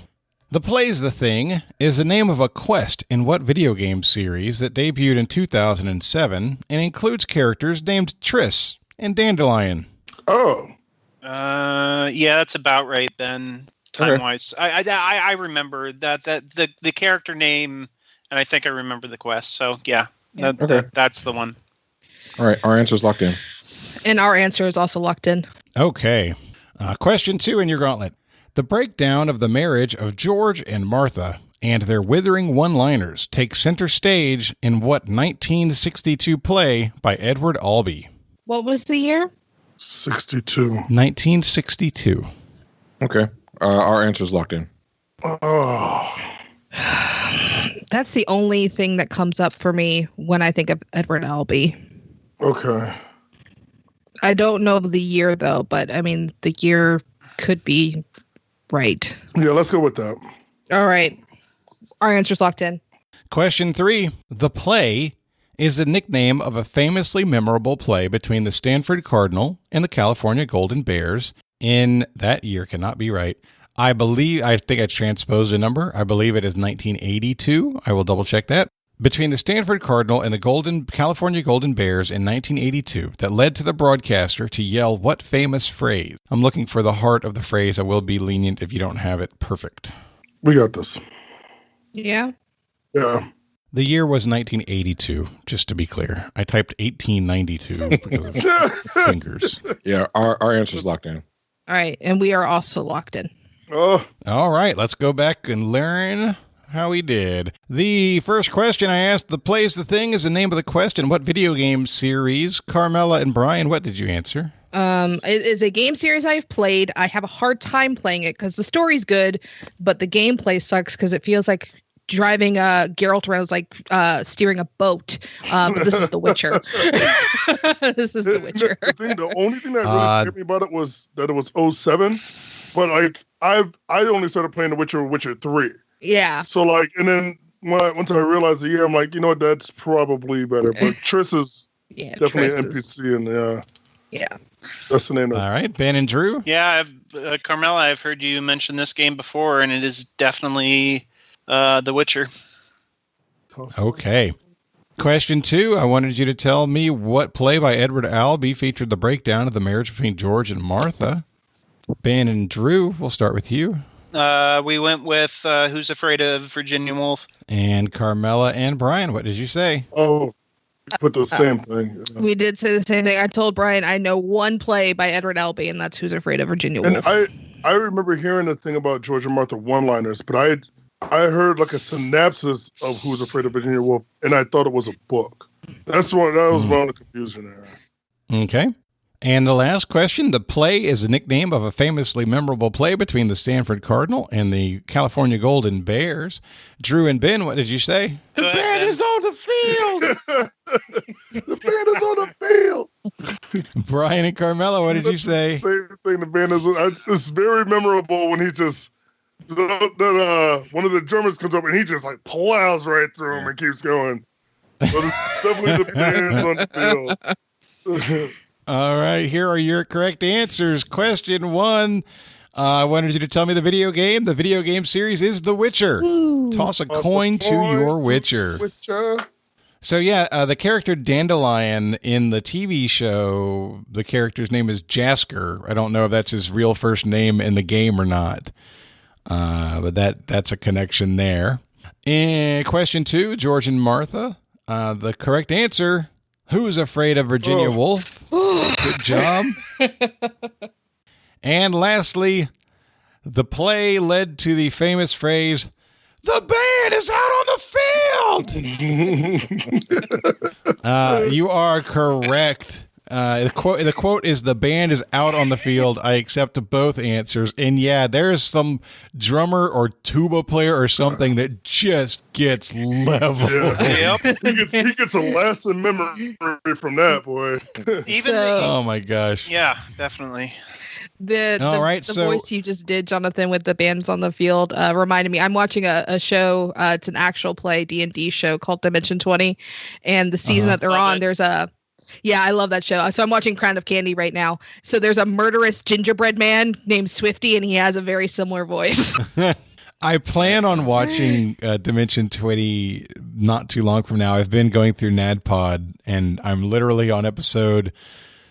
The Plays the Thing is the name of a quest in what video game series that debuted in 2007 and includes characters named Triss and Dandelion? Oh. Yeah, that's about right, Ben. Time-wise. I remember that the character name, and I think I remember the quest. So, yeah, that's the one. All right, our answer's locked in. And our answer is also locked in. Okay. Question 2 in your gauntlet. The breakdown of the marriage of George and Martha and their withering one-liners takes center stage in what 1962 play by Edward Albee? What was the year? 62. 1962. Okay. Our answer's locked in. Oh. That's the only thing that comes up for me when I think of Edward Albee. Okay. I don't know the year, though, but, I mean, the year could be right. Yeah, let's go with that. All right. Our answer's locked in. Question 3. The play is the nickname of a famously memorable play between the Stanford Cardinal and the California Golden Bears in that year. Cannot be right. I think I transposed a number. I believe it is 1982. I will double check that. Between the Stanford Cardinal and the California Golden Bears in 1982 that led to the broadcaster to yell what famous phrase? I'm looking for the heart of the phrase. I will be lenient if you don't have it perfect. We got this. Yeah? Yeah. The year was 1982, just to be clear. I typed 1892 because of fingers. Yeah, our answer's locked in. All right. And we are also locked in. Oh. All right, let's go back and learn how we did. The first question I asked, The Plays the Thing is the name of the question. What video game series? Carmela and Brian, what did you answer? It is a game series I've played. I have a hard time playing it because the story's good, but the gameplay sucks because it feels like driving Geralt around is like steering a boat. But this is The Witcher. This is The Witcher. The only thing that really scared me about it was that it was 07. But like I only started playing The Witcher 3. Yeah. So like, and then once I realized the year, I'm like, you know what, that's probably better. But Triss is definitely an NPC, and yeah, that's the name. All right, Ben and Drew. Yeah, Carmela, I've heard you mention this game before, and it is definitely The Witcher. Okay. Question 2, I wanted you to tell me what play by Edward Albee featured the breakdown of the marriage between George and Martha. Ben and Drew, we'll start with you. We went with Who's Afraid of Virginia Woolf. And Carmela and Brian, what did you say? Oh, put the same thing. We did say the same thing. I told Brian I know one play by Edward Albee, and that's Who's Afraid of Virginia Woolf. And I remember hearing the thing about George and Martha one-liners, but I heard like a synopsis of Who's Afraid of Virginia Woolf, and I thought it was a book. That was one of the confusion there. Okay. And the last question, the play is a nickname of a famously memorable play between the Stanford Cardinal and the California Golden Bears. Drew and Ben, what did you say? The band is on the field. The band is on the field. Brian and Carmela, what did you say? Same thing. The band is. It's very memorable when he just one of the Germans comes up and he just like plows right through him and keeps going. But it's definitely the band's on the field. All right, here are your correct answers. Question 1. I wanted you to tell me the video game. The video game series is The Witcher. Ooh. Toss a coin to your Witcher. So yeah, the character Dandelion in the TV show, the character's name is Jasker. I don't know if that's his real first name in the game or not. But that's a connection there. And question 2, George and Martha. The correct answer, Who's Afraid of Virginia Woolf? Good job. And lastly, the play led to the famous phrase, "The band is out on the field." You are correct. The quote is, "The band is out on the field." I accept both answers. And yeah, there is some drummer or tuba player or something that just gets leveled. Yeah. Yep. He gets a lesson memory from that, boy. Oh my gosh. Yeah, definitely. The voice you just did, Jonathan, with the bands on the field reminded me. I'm watching a show. It's an actual play D&D show called Dimension 20, and the season that they're on, there's a. Yeah, I love that show. So I'm watching Crown of Candy right now. So there's a murderous gingerbread man named Swifty, and he has a very similar voice. I plan on watching Dimension 20 not too long from now. I've been going through NADPOD, and I'm literally on episode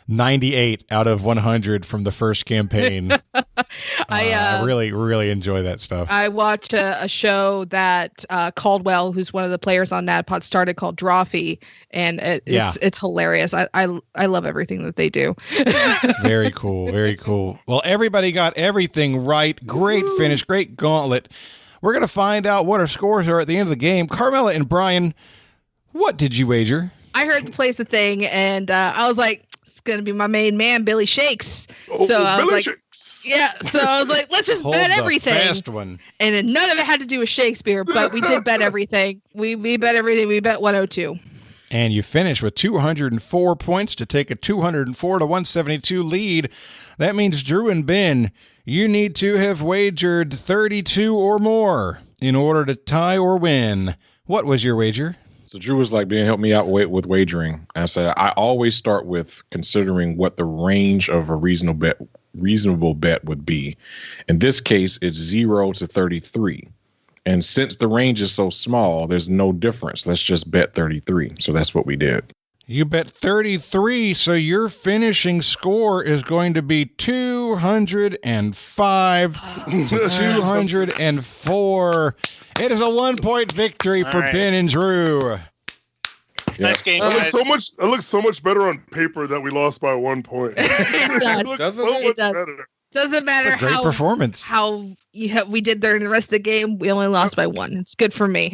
98 out of 100 from the first campaign. I really, really enjoy that stuff. I watched a show that Caldwell, who's one of the players on NADPOD, started called Drawfee, and it's hilarious. I love everything that they do. Very cool. Very cool. Well, everybody got everything right. Great finish. Great gauntlet. We're going to find out what our scores are at the end of the game. Carmela and Brian, what did you wager? I heard the play's a thing, and I was like, going to be my main man, Billy Shakes. So I was like, yeah. So I was like, let's just bet everything. Fast one. And then none of it had to do with Shakespeare, but we did bet everything. We bet everything. We bet 102. And you finish with 204 points to take a 204 to 172 lead. That means Drew and Ben, you need to have wagered 32 or more in order to tie or win. What was your wager? So Drew was like, "Ben, help me out with wagering." And I said, I always start with considering what the range of a reasonable bet would be. In this case, it's 0 to 33. And since the range is so small, there's no difference. Let's just bet 33. So that's what we did. You bet 33, so your finishing score is going to be 205 to 204. It is a 1-point victory for Ben and Drew. Nice game, It guys. looks so much better on paper that we lost by 1 point. It looks so much better. Doesn't matter great performance. how we did during the rest of the game. We only lost by 1. It's good for me.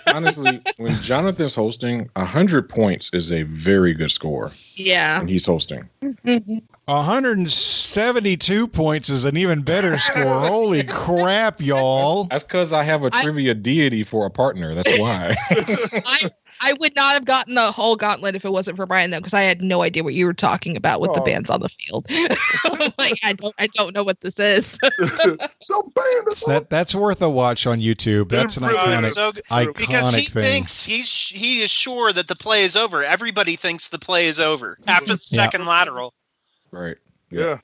Honestly, when Jonathan's hosting, 100 points is a very good score. Yeah. And he's hosting. 172 points is an even better score. Holy crap, y'all. That's because I have a trivia deity for a partner. That's why. I would not have gotten the whole gauntlet if it wasn't for Brian, though, because I had no idea what you were talking about with the bands on the field. Like, I don't know what this is. That's worth a watch on YouTube. That's an iconic because he thing. thinks he is sure that the play is over. Everybody thinks the play is over after the second lateral. Right. Yeah.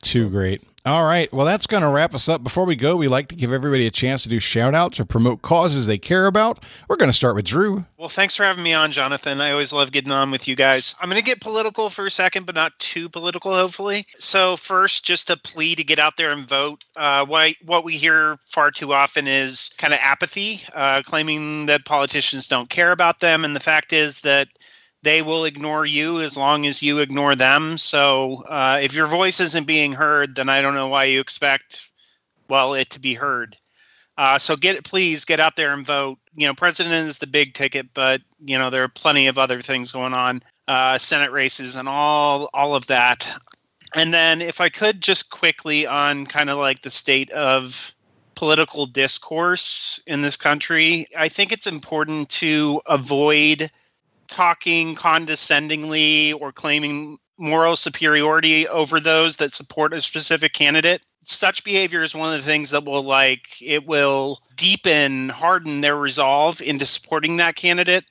Too great. All right. Well, that's going to wrap us up. Before we go, we like to give everybody a chance to do shout-outs or promote causes they care about. We're going to start with Drew. Well, thanks for having me on, Jonathan. I always love getting on with you guys. I'm going to get political for a second, but not too political, hopefully. So first, just a plea to get out there and vote. What we hear far too often is kind of apathy, claiming that politicians don't care about them. And the fact is that they will ignore you as long as you ignore them. So if your voice isn't being heard, then I don't know why you expect, well, it to be heard. So please get out there and vote. President is the big ticket, but there are plenty of other things going on, Senate races and all of that. And then if I could just quickly on kind of like the state of political discourse in this country, I think it's important to avoid talking condescendingly or claiming moral superiority over those that support a specific candidate. Such behavior is one of the things that will harden their resolve into supporting that candidate.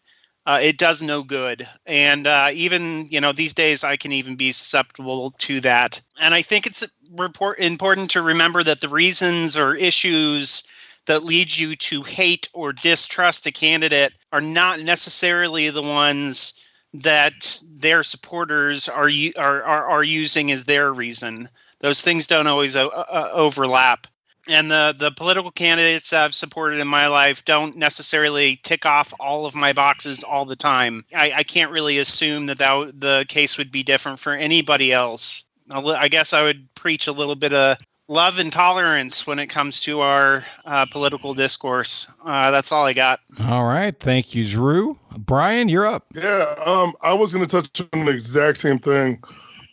It does no good. And even, these days I can even be susceptible to that. And I think it's important to remember that the reasons or issues that lead you to hate or distrust a candidate are not necessarily the ones that their supporters are using as their reason. Those things don't always overlap. And the political candidates I've supported in my life don't necessarily tick off all of my boxes all the time. I can't really assume that the case would be different for anybody else. I guess I would preach a little bit of love and tolerance when it comes to our political discourse. That's all I got. All right. Thank you, Drew. Brian, you're up. Yeah, I was going to touch on the exact same thing.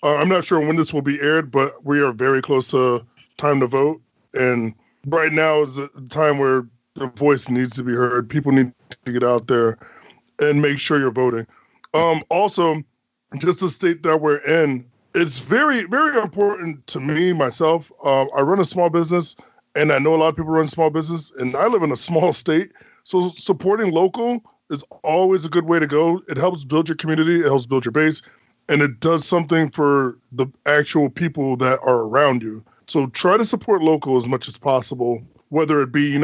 I'm not sure when this will be aired, but we are very close to time to vote. And right now is a time where the voice needs to be heard. People need to get out there and make sure you're voting. Also, just to state that we're in, it's very, very important to me, myself. I run a small business, and I know a lot of people run small business, and I live in a small state. So supporting local is always a good way to go. It helps build your community. It helps build your base. And it does something for the actual people that are around you. So try to support local as much as possible, whether it be,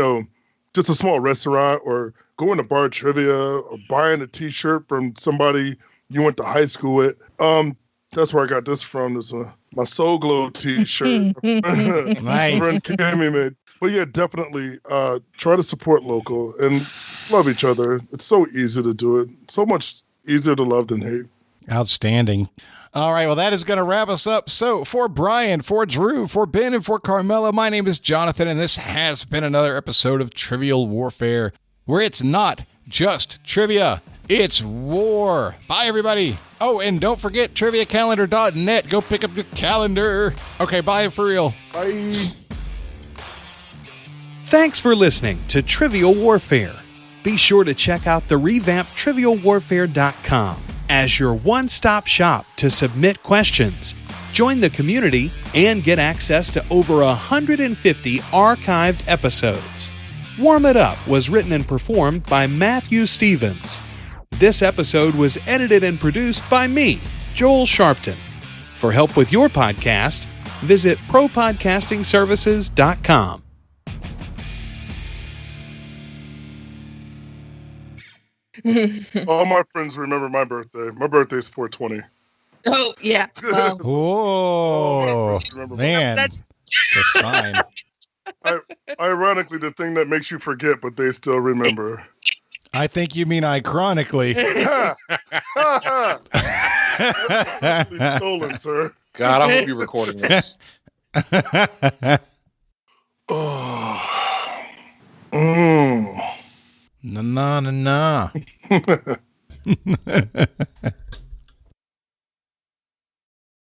just a small restaurant or going to bar trivia or buying a T-shirt from somebody you went to high school with. That's where I got this from. It's my Soul Glow T-shirt. Nice. Friend Cammy made. But yeah, definitely try to support local and love each other. It's so easy to do it. So much easier to love than hate. Outstanding. All right, well, that is going to wrap us up. So for Brian, for Drew, for Ben, and for Carmela, my name is Jonathan, and this has been another episode of Trivial Warfare, where it's not just trivia, it's war. Bye, everybody. Oh, and don't forget triviacalendar.net. Go pick up your calendar. Okay, bye for real. Bye. Thanks for listening to Trivial Warfare. Be sure to check out the revamped trivialwarfare.com as your one-stop shop to submit questions, join the community, and get access to over 150 archived episodes. Warm It Up was written and performed by Matthew Stevens. This episode was edited and produced by me, Joel Sharpton. For help with your podcast, visit propodcastingservices.com. All my friends remember my birthday. My birthday is 4/20. Oh, yeah. Well, Oh, man. that's It's a sign. Ironically, the thing that makes you forget, but they still remember. I think you mean ironically. That's stolen, sir. God, I hope you're recording this. Oh. Mm. Na na na na.